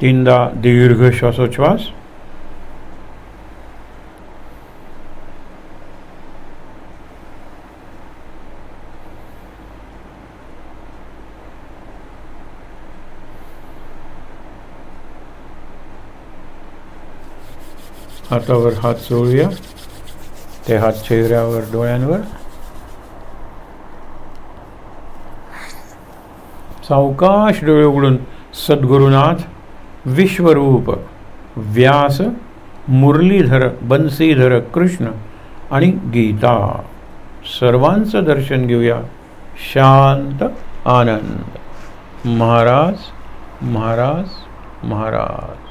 तीनदा दीर्घ श्वासोच्छ्वास। हातावर हात चोळूया, ते हात चेहऱ्यावर डोळ्यांवर। सावकाश डोळे उघडून सद्गुरुनाथ विश्वरूप व्यास मुरलीधर बंसीधर कृष्ण आणि गीता सर्वांचं दर्शन घेऊया। शांत आनंद। महाराज महाराज महाराज।